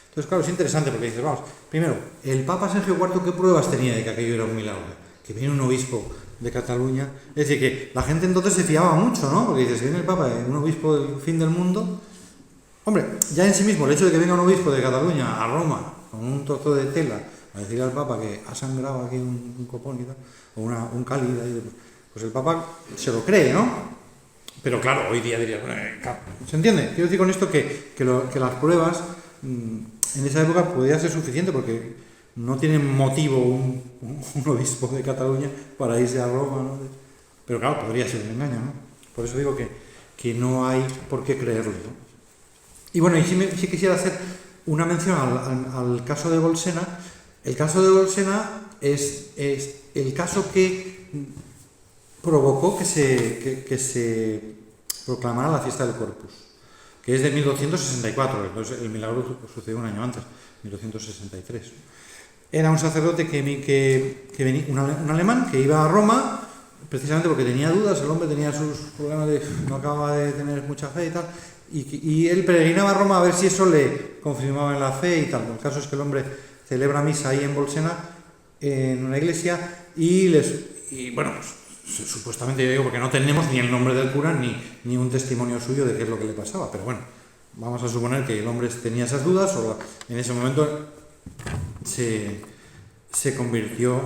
Entonces, claro, es interesante porque dices, vamos, primero, el Papa Sergio IV, ¿qué pruebas tenía de que aquello era un milagro? Que viene un obispo de Cataluña. Es decir, que la gente entonces se fiaba mucho, ¿no? Porque dices, si viene el Papa, un obispo del fin del mundo. Hombre, ya en sí mismo, el hecho de que venga un obispo de Cataluña a Roma con un trozo de tela a decirle al Papa que ha sangrado aquí un copón y tal, o un cáliz, pues el Papa se lo cree, ¿no? Pero claro, hoy día diría, ¿se entiende? Quiero decir con esto que las pruebas en esa época podía ser suficiente porque no tiene motivo un obispo de Cataluña para irse a Roma, ¿no? Pero claro, podría ser un engaño, ¿no? Por eso digo que no hay por qué creerlo, ¿no? Y bueno, y sí quisiera hacer una mención al caso de Bolsena. El caso de Bolsena es el caso que provocó que se proclamara la fiesta del Corpus, que es de 1264, entonces el milagro sucedió un año antes, 1263. Era un sacerdote que venía, un alemán que iba a Roma, precisamente porque tenía dudas, el hombre tenía sus problemas, no acababa de tener mucha fe y tal, y él peregrinaba a Roma a ver si eso le confirmaba en la fe y tal. El caso es que el hombre celebra misa ahí en Bolsena, en una iglesia, y bueno, pues, supuestamente yo digo porque no tenemos ni el nombre del cura ni un testimonio suyo de qué es lo que le pasaba, pero bueno, vamos a suponer que el hombre tenía esas dudas o en ese momento se convirtió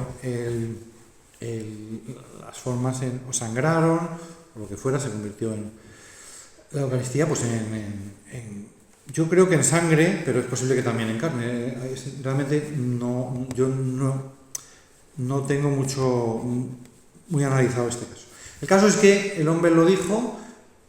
las formas o sangraron o lo que fuera, se convirtió en la Eucaristía pues yo creo que en sangre, pero es posible que también en carne. Realmente yo no tengo muy analizado este caso. El caso es que el hombre lo dijo,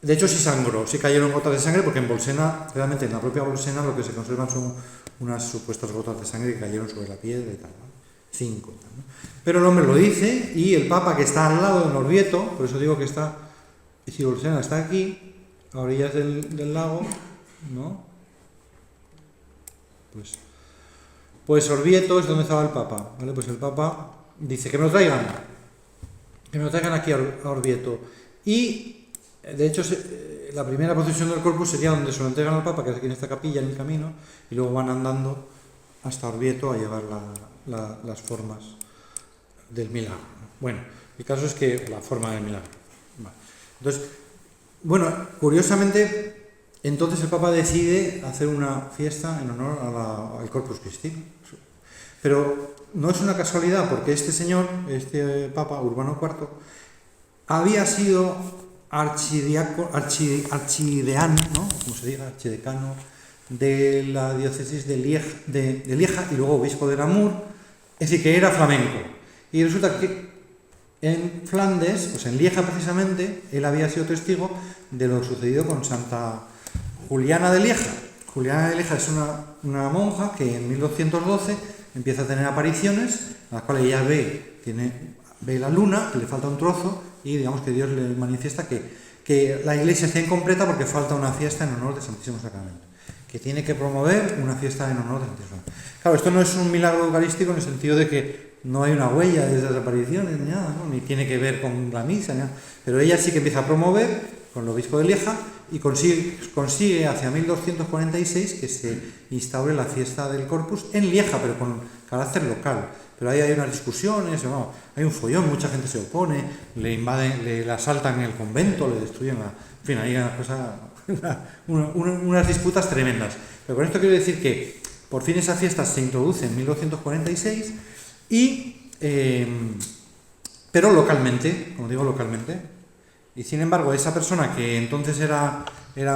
de hecho sí sangró, sí cayeron gotas de sangre, porque en Bolsena, realmente en la propia Bolsena lo que se conservan son unas supuestas gotas de sangre que cayeron sobre la piedra y tal, ¿no? 5. ¿no? Pero el hombre lo dice y el Papa, que está al lado en Orvieto, por eso digo que si Bolsena está aquí, a orillas del lago, ¿no? Pues Orvieto es donde estaba el Papa, ¿vale? Pues el Papa dice que me lo traigan aquí a Orvieto. Y, de hecho, la primera procesión del Corpus sería donde se lo entregan al Papa, que es aquí en esta capilla, en el camino, y luego van andando hasta Orvieto a llevar las formas del milagro. Bueno, el caso es que la forma del milagro. Vale. Entonces, bueno, curiosamente, entonces el Papa decide hacer una fiesta en honor al Corpus Christi. Pero no es una casualidad, porque este señor, este Papa Urbano IV, había sido archideano, ¿no? Como se diga, archidecano de la diócesis de Lieja y luego obispo de Namur, es decir, que era flamenco. Y resulta que en Flandes, pues en Lieja precisamente, él había sido testigo de lo sucedido con Santa Juliana de Lieja. Juliana de Lieja es una monja que en 1212 empieza a tener apariciones, en las cuales ella ve la luna, que le falta un trozo, y digamos que Dios le manifiesta que la iglesia está incompleta porque falta una fiesta en honor del Santísimo Sacramento, que tiene que promover una fiesta en honor del Santísimo Sacramento. Claro, esto no es un milagro eucarístico en el sentido de que no hay una huella de esas apariciones ni nada, ¿no? Ni tiene que ver con la misa, ni nada. Pero ella sí que empieza a promover con el obispo de Lieja y consigue hacia 1246 que se instaure la fiesta del Corpus en Lieja, pero con carácter local. Pero ahí hay unas discusiones, ¿no? Hay un follón, mucha gente se opone, le invaden, le asaltan en el convento, le destruyen en fin, hay unas disputas tremendas. Pero con esto quiero decir que por fin esa fiesta se introduce en 1246 pero localmente, como digo, localmente. Y sin embargo, esa persona que entonces era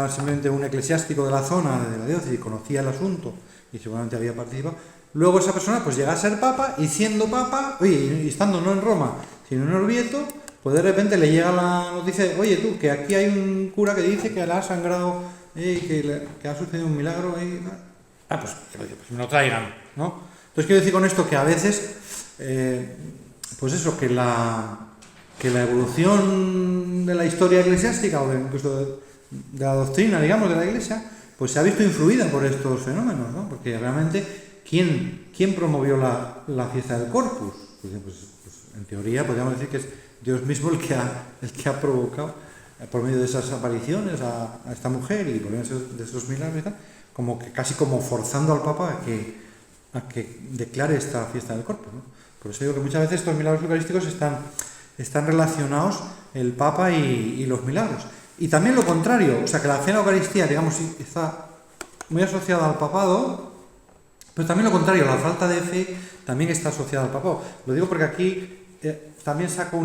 simplemente un eclesiástico de la zona, de la diócesis, conocía el asunto y seguramente había participado, luego esa persona pues llega a ser papa, y siendo papa, oye, y estando no en Roma, sino en Orvieto, pues de repente le llega la noticia, oye tú, que aquí hay un cura que dice que le ha sangrado, que ha sucedido un milagro, pues me lo traigan, ¿no? Entonces quiero decir con esto que a veces, pues eso, que la evolución de la historia eclesiástica o incluso de la doctrina, digamos, de la Iglesia, pues se ha visto influida por estos fenómenos, ¿no? Porque realmente, ¿quién promovió la fiesta del Corpus? pues en teoría podríamos decir que es Dios mismo el que ha provocado, por medio de esas apariciones a esta mujer y por medio de esos milagros y tal, como que casi como forzando al Papa a que declare esta fiesta del cuerpo, ¿no? Por eso digo que muchas veces estos milagros eucarísticos están relacionados el Papa y los milagros. Y también lo contrario, o sea que la fe en la Eucaristía, digamos, está muy asociada al papado, pero también lo contrario, la falta de fe también está asociada al papado. Lo digo porque aquí también saco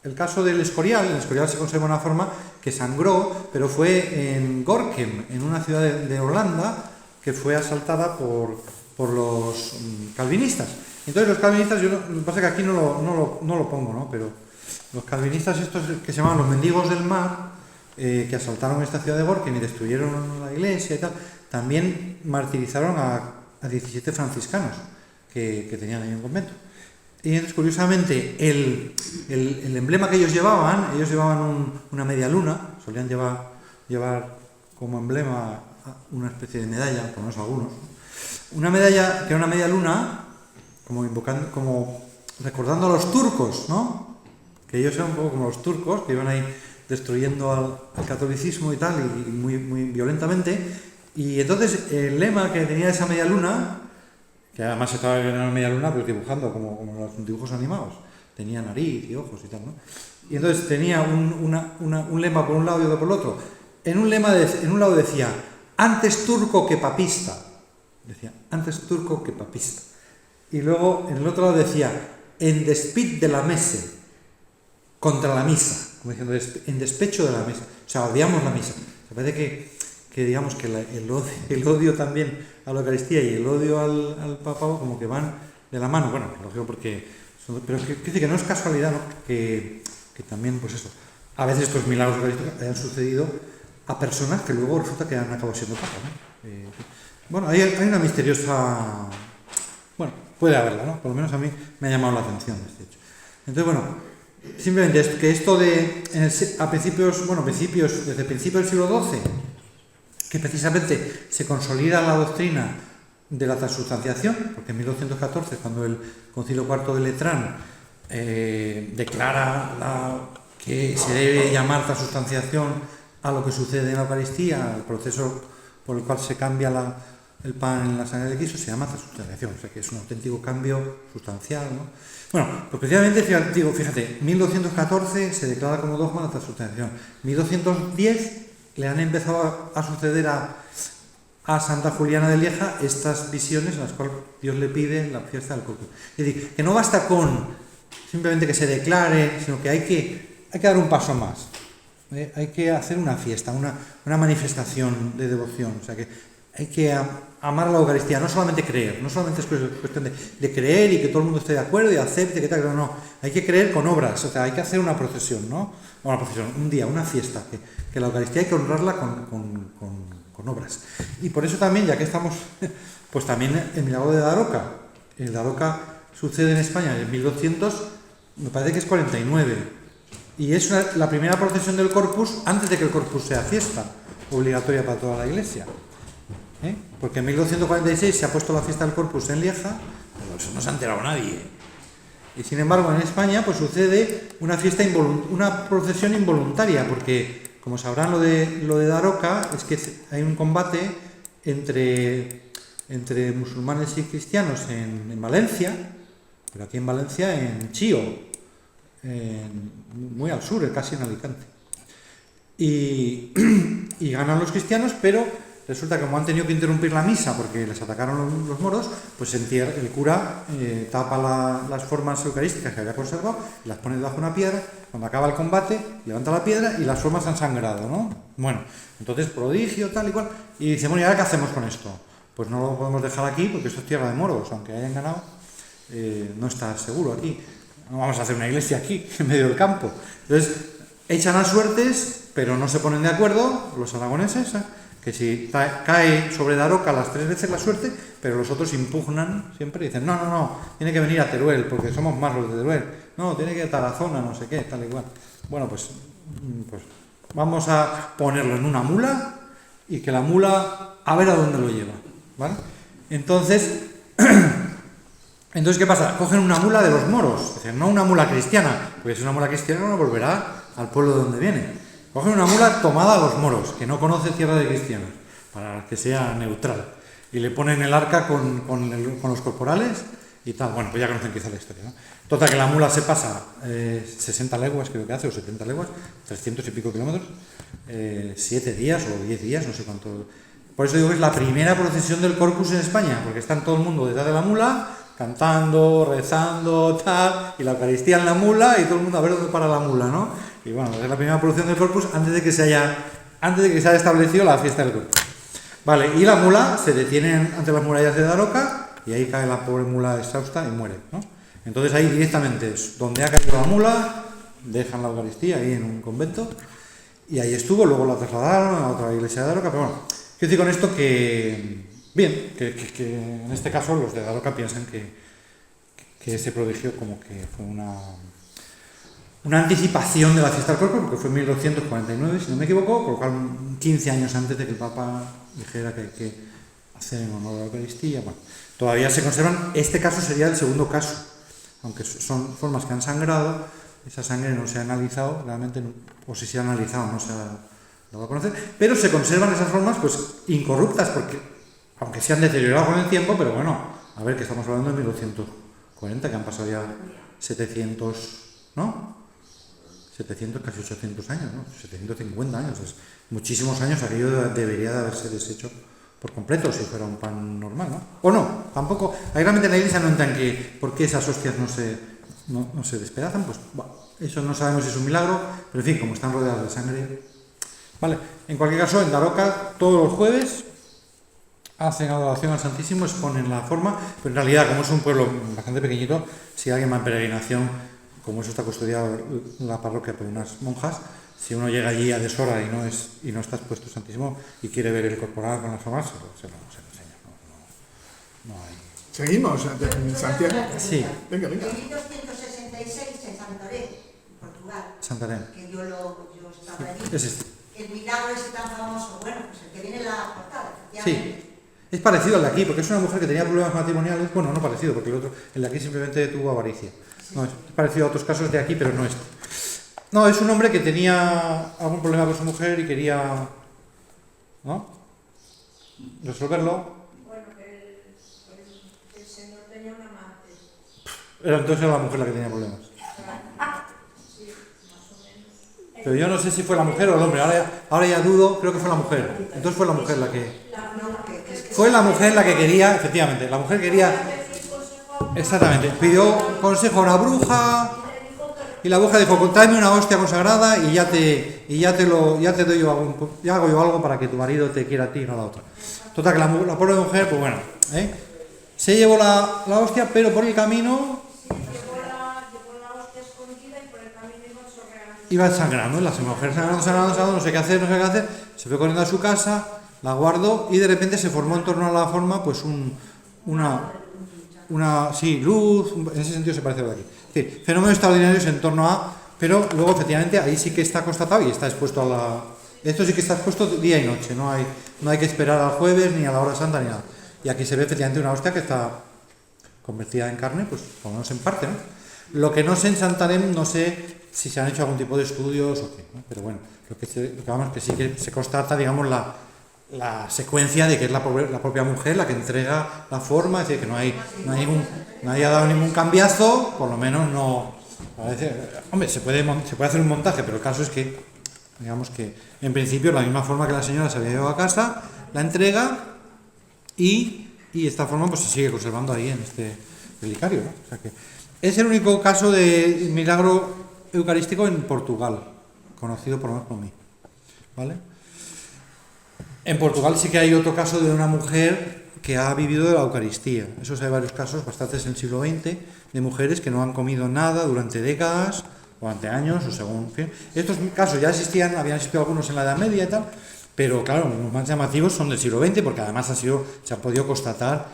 el caso del Escorial. El Escorial se conserva de una forma que sangró, pero fue en Gorkum, en una ciudad de Holanda, que fue asaltada por los calvinistas. Entonces los calvinistas, lo que pasa es que aquí no lo pongo, ¿no? Pero los calvinistas estos que se llamaban los mendigos del mar, que asaltaron esta ciudad de Gorkum y destruyeron la iglesia y tal, también martirizaron a 17 franciscanos que tenían ahí en un convento. Y entonces, curiosamente, el emblema que ellos llevaban una media luna, solían llevar como emblema una especie de medalla, por lo menos algunos, una medalla que era una media luna, como recordando a los turcos, ¿no? Que ellos eran un poco como los turcos, que iban ahí destruyendo al catolicismo y tal, y muy, muy violentamente. Y entonces el lema que tenía esa media luna, que además estaba en una media luna, pero dibujando como los dibujos animados, tenía nariz y ojos y tal, ¿no? Y entonces tenía un lema por un lado y otro por el otro. En un lado decía, antes turco que papista. Decía, antes turco que papista. Y luego en el otro lado decía, en despit de la mese, contra la misa. Como diciendo, en despecho de la misa. O sea, odiamos la misa. Me parece que digamos que el odio también a la Eucaristía y el odio al papado como que van de la mano. Bueno, lógico porque... Pero que no es casualidad, ¿no? Que también, pues eso, a veces estos milagros eucarísticos hayan sucedido a personas que luego resulta que han acabado siendo papa, ¿no? Bueno, hay una misteriosa... Bueno, puede haberla, ¿no? Por lo menos a mí me ha llamado la atención este hecho. Entonces, bueno, simplemente que esto desde el principio del siglo XII, que precisamente se consolida la doctrina de la transubstanciación, porque en 1214, cuando el Concilio IV de Letrán declara que se debe llamar transubstanciación a lo que sucede en la Eucaristía, el proceso por el cual se cambia el pan en la sangre de Cristo, se llama transubstanciación, o sea que es un auténtico cambio sustancial, ¿no? Bueno, pues precisamente, fíjate, 1214 se declara como dogma la transubstanciación, 1210 le han empezado a suceder a Santa Juliana de Lieja estas visiones en las cuales Dios le pide la fiesta del cuerpo. Es decir, que no basta con simplemente que se declare, sino que hay que dar un paso más. Hay que hacer una fiesta, una manifestación de devoción. O sea que hay que amar a la Eucaristía, no solamente creer, no solamente es cuestión de creer y que todo el mundo esté de acuerdo y acepte, que tal, no, hay que creer con obras, o sea, hay que hacer una procesión, ¿no? Una procesión, un día, una fiesta, que la Eucaristía hay que honrarla con obras. Y por eso también, ya que estamos, pues también el milagro de Daroca. El Daroca sucede en España en 1200, me parece que es 49, y es la primera procesión del Corpus antes de que el Corpus sea fiesta obligatoria para toda la Iglesia. Porque en 1246 se ha puesto la fiesta del Corpus en Lieja, pero eso no se ha enterado nadie. Y sin embargo en España pues sucede una procesión involuntaria, porque como sabrán lo de Daroca es que hay un combate entre musulmanes y cristianos en Valencia, pero aquí en Valencia en Chío, muy al sur, casi en Alicante. Y ganan los cristianos, pero resulta que como han tenido que interrumpir la misa porque les atacaron los moros, pues el cura tapa las formas eucarísticas que había conservado y las pone debajo de una piedra. Cuando acaba el combate, levanta la piedra y las formas han sangrado, ¿no? Bueno, entonces prodigio, tal y cual. Y dice, bueno, ¿y ahora qué hacemos con esto? Pues no lo podemos dejar aquí porque esto es tierra de moros, aunque hayan ganado, no está seguro aquí. No vamos a hacer una iglesia aquí, en medio del campo. Entonces, echan a suertes, pero no se ponen de acuerdo los aragoneses, que si cae sobre Daroca las 3 veces la suerte, pero los otros impugnan siempre y dicen, no, tiene que venir a Teruel, porque somos más los de Teruel, no, tiene que ir a Tarazona, no sé qué, tal y cual. Bueno, pues vamos a ponerlo en una mula y que la mula a ver a dónde lo lleva, ¿vale? Entonces, Entonces, ¿qué pasa? Cogen una mula de los moros, es decir, no una mula cristiana, porque si es una mula cristiana no volverá al pueblo de donde viene. Cogen una mula tomada a los moros, que no conoce tierra de cristianos, para que sea neutral. Y le ponen el arca con los corporales y tal. Bueno, pues ya conocen quizá la historia, ¿no? Total, que la mula se pasa 60 leguas, creo que hace, o 70 leguas, 300 y pico kilómetros, 7 días o 10 días, no sé cuánto. Por eso digo que es la primera procesión del Corpus en España, porque está todo el mundo detrás de la mula, cantando, rezando, tal, y la Eucaristía en la mula, y todo el mundo a ver dónde para la mula, ¿no? Y bueno, es la primera procesión del Corpus antes de que se haya establecido la fiesta del Corpus. Vale, y la mula se detiene ante las murallas de Daroca, y ahí cae la pobre mula exhausta y muere, ¿no? Entonces ahí directamente es donde ha caído la mula, dejan la Eucaristía ahí en un convento, y ahí estuvo, luego la trasladaron a otra iglesia de Daroca, pero bueno, quiero decir con esto que, bien, que en este caso los de Daroca piensan que ese prodigio como que fue una anticipación de la fiesta del Corpus, porque fue en 1249, si no me equivoco, por lo cual 15 años antes de que el Papa dijera que hay que hacer en honor a la Eucaristía. Bueno, todavía se conservan, este caso sería el segundo caso, aunque son formas que han sangrado, esa sangre no se ha analizado, realmente, o si se ha analizado no se ha dado a conocer, pero se conservan esas formas pues incorruptas, porque aunque se han deteriorado con el tiempo, pero bueno, a ver, que estamos hablando de 1240, que han pasado ya 700, ¿no? 700, casi 800 años, ¿no? 750 años, es muchísimos años, aquello debería de haberse deshecho por completo si fuera un pan normal, ¿no? O no, tampoco, ahí realmente en la iglesia no entienden que por qué esas hostias no se despedazan, pues bueno, eso no sabemos si es un milagro, pero en fin, como están rodeadas de sangre. Vale, en cualquier caso, en Daroca todos los jueves hacen adoración al Santísimo, exponen la forma, pero en realidad, como es un pueblo bastante pequeñito, si alguien va en peregrinación, como eso está custodiado la parroquia por unas monjas, si uno llega allí a deshora y no está expuesto el Santísimo y quiere ver el corporal con las formas, se lo enseña. No hay. Seguimos, Santiago. Sí. Venga. En 1266 en Santarém, Portugal. Santarém. Que yo estaba allí. Es este. El milagro ese tan famoso, bueno, pues el que viene en la portada. Sí. Es parecido al de aquí, porque es una mujer que tenía problemas matrimoniales. Bueno, no parecido, porque el de aquí simplemente tuvo avaricia. No, es parecido a otros casos de aquí, pero no este. No, es un hombre que tenía algún problema con su mujer y quería, ¿no?, resolverlo. Bueno, que el señor tenía un amante. Entonces era la mujer la que tenía problemas. Sí, más o menos. Pero yo no sé si fue la mujer o el hombre. Ahora ya dudo, creo que fue la mujer. Entonces fue la mujer la que... Fue la mujer la que quería, efectivamente, la mujer quería... Exactamente, pidió consejo a una bruja y la bruja dijo, tráeme una hostia consagrada y ya te doy yo ya hago yo algo para que tu marido te quiera a ti y no a la otra. Total, que la pobre mujer, pues bueno, se llevó la hostia, pero por el camino Llevó la hostia escondida y por el camino iba sangrando, la mujer sangrando, no sé qué hacer, se fue corriendo a su casa, la guardó y de repente se formó en torno a la forma pues luz, en ese sentido se parece a lo de aquí. Es decir, fenómenos extraordinarios en torno a, pero luego efectivamente ahí sí que está constatado y está expuesto esto sí que está expuesto día y noche, no hay que esperar al jueves ni a la hora santa ni nada. Y aquí se ve efectivamente una hostia que está convertida en carne, pues por lo menos en parte, ¿no? Lo que no sé en Santarém, no sé si se han hecho algún tipo de estudios o qué, ¿no? Pero bueno, lo que vamos que sí que se constata, digamos, la secuencia de que es la propia mujer la que entrega la forma, es decir, que no haya dado ningún cambiazo, por lo menos no. Hombre, se puede hacer un montaje, pero el caso es que, digamos que en principio la misma forma que la señora se había llevado a casa, la entrega y esta forma pues se sigue conservando ahí en este relicario, ¿no? O sea que es el único caso de milagro eucarístico en Portugal, conocido por lo menos por mí, ¿vale? En Portugal sí que hay otro caso de una mujer que ha vivido de la Eucaristía. Esos hay varios casos, bastantes en el siglo XX, de mujeres que no han comido nada durante décadas, durante años, o según... En fin. Estos casos ya existían, habían existido algunos en la Edad Media y tal, pero claro, los más llamativos son del siglo XX, porque además se han podido constatar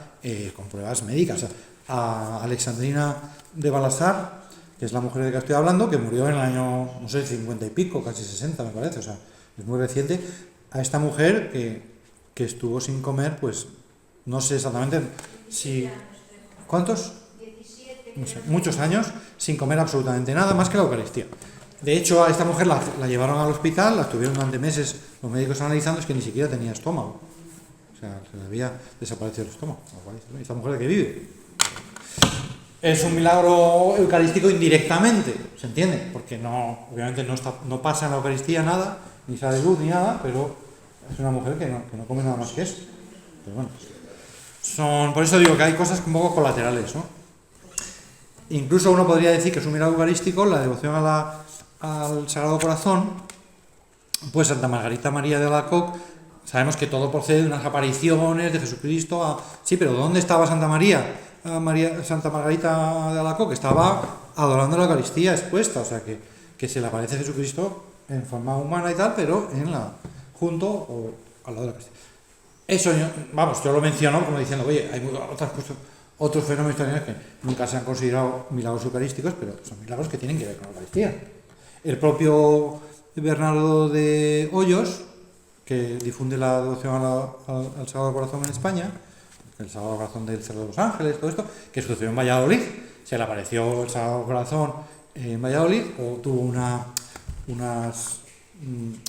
con pruebas médicas. O sea, a Alexandrina de Balasar, que es la mujer de que estoy hablando, que murió en el año, no sé, 50 y pico, casi 60 me parece, o sea, es muy reciente. A esta mujer que estuvo sin comer, pues no sé exactamente si... ¿Cuántos? 18 no sé, muchos años sin comer absolutamente nada más que la Eucaristía. De hecho, a esta mujer la llevaron al hospital, la estuvieron durante meses los médicos analizando, es que ni siquiera tenía estómago. O sea, se le había desaparecido el estómago. ¿Esta mujer de qué vive? Es un milagro eucarístico indirectamente, ¿se entiende? Porque no, obviamente no pasa en la Eucaristía nada, ni sale luz ni nada, pero es una mujer que no come nada más que eso. Pero bueno, por eso digo que hay cosas un poco colaterales, ¿no? Incluso uno podría decir que es un milagro eucarístico la devoción al Sagrado Corazón, pues Santa Margarita María de Alacoque, sabemos que todo procede de unas apariciones de Jesucristo. Sí, pero ¿dónde estaba Santa Santa Margarita de Alacoque? Estaba adorando la Eucaristía expuesta, o sea que se le aparece Jesucristo en forma humana y tal, pero junto o al lado de la Eucaristía. Eso, yo lo menciono como diciendo, oye, hay otros fenómenos extraordinarios que nunca se han considerado milagros eucarísticos, pero son milagros que tienen que ver con la Eucaristía. El propio Bernardo de Hoyos, que difunde la devoción al Sagrado Corazón en España, el Sagrado Corazón del Cerro de los Ángeles, todo esto, que sucedió en Valladolid, se le apareció el Sagrado Corazón en Valladolid, o tuvo unas,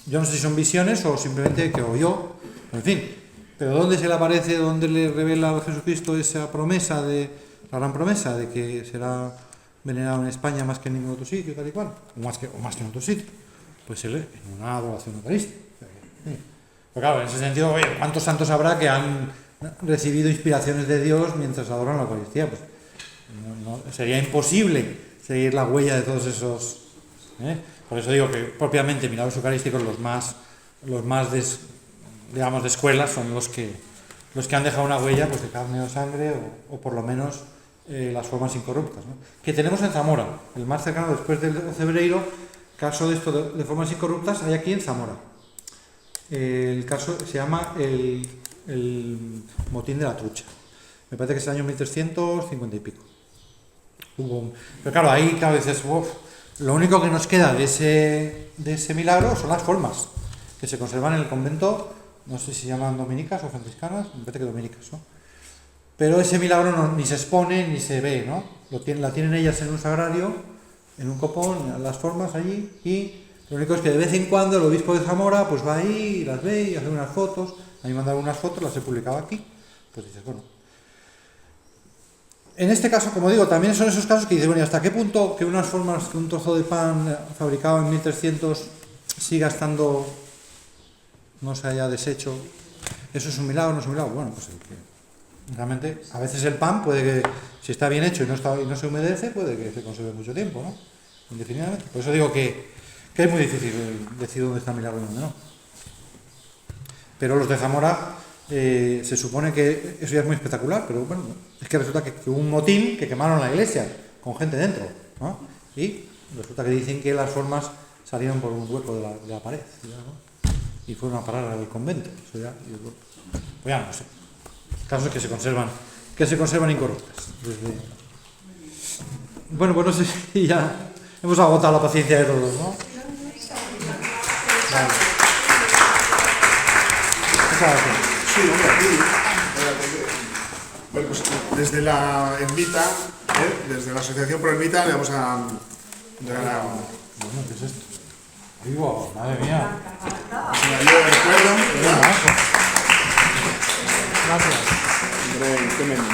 yo no sé si son visiones o simplemente que oyó, en fin, pero ¿dónde se le aparece, dónde le revela a Jesucristo esa promesa, la gran promesa de que será venerado en España más que en ningún otro sitio, tal y cual, o más que en otro sitio? Pues él en una adoración eucarística. Pero claro, en ese sentido, oye, ¿cuántos santos habrá que han recibido inspiraciones de Dios mientras adoran la Eucaristía? Pues sería imposible seguir la huella de todos esos. Por eso digo que propiamente milagros eucarísticos los más digamos de escuela son los que han dejado una huella pues de carne o sangre o por lo menos las formas incorruptas, ¿no? Que tenemos en Zamora, el más cercano después del Cebreiro. Caso de esto de formas incorruptas hay aquí en Zamora. El caso se llama el motín de la trucha. Me parece que es el año 1350 y pico. Pero claro, ahí dices, lo único que nos queda de ese milagro son las formas que se conservan en el convento, no sé si se llaman dominicas o franciscanas, me parece que dominicas, ¿no? Pero ese milagro ni se expone ni se ve, ¿no? La tienen ellas en un sagrario, en un copón, las formas allí, y lo único es que de vez en cuando el obispo de Zamora pues va ahí y las ve y hace unas fotos. A mí me han dado unas fotos, las he publicado aquí. Pues dices, bueno. En este caso, como digo, también son esos casos que dices, bueno, ¿y hasta qué punto que unas formas, que un trozo de pan fabricado en 1300 siga estando, no se haya deshecho? ¿Eso es un milagro o no es un milagro? Bueno, pues realmente, a veces el pan puede que, si está bien hecho y no se humedece, puede que se conserve mucho tiempo, ¿no? Indefinidamente. Por eso digo que es muy difícil decir dónde está el milagro y dónde no. Pero los de Zamora, se supone que eso ya es muy espectacular, pero bueno, es que resulta que hubo un motín que quemaron la iglesia con gente dentro, ¿no? Y resulta que dicen que las formas salieron por un hueco de la pared, ¿no? Y fueron a parar al convento. Eso ya, pues ya no sé. Casos que se conservan incorruptas. Bueno, pues no sé si ya hemos agotado la paciencia de todos, ¿no? Vale. Sí, hombre, aquí. Bueno, pues desde la Envita, desde la Asociación Pro Envita, le vamos a regalar. Bueno, ¿qué es esto? ¡Vivo! ¡Madre mía! Yo recuerdo, ¿verdad? Gracias. Hombre, qué menos.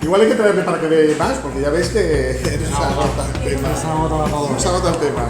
Igual hay que traerle para que vea más, porque ya ves que nos agota el tema. Nos agota el tema. Nos agota el tema.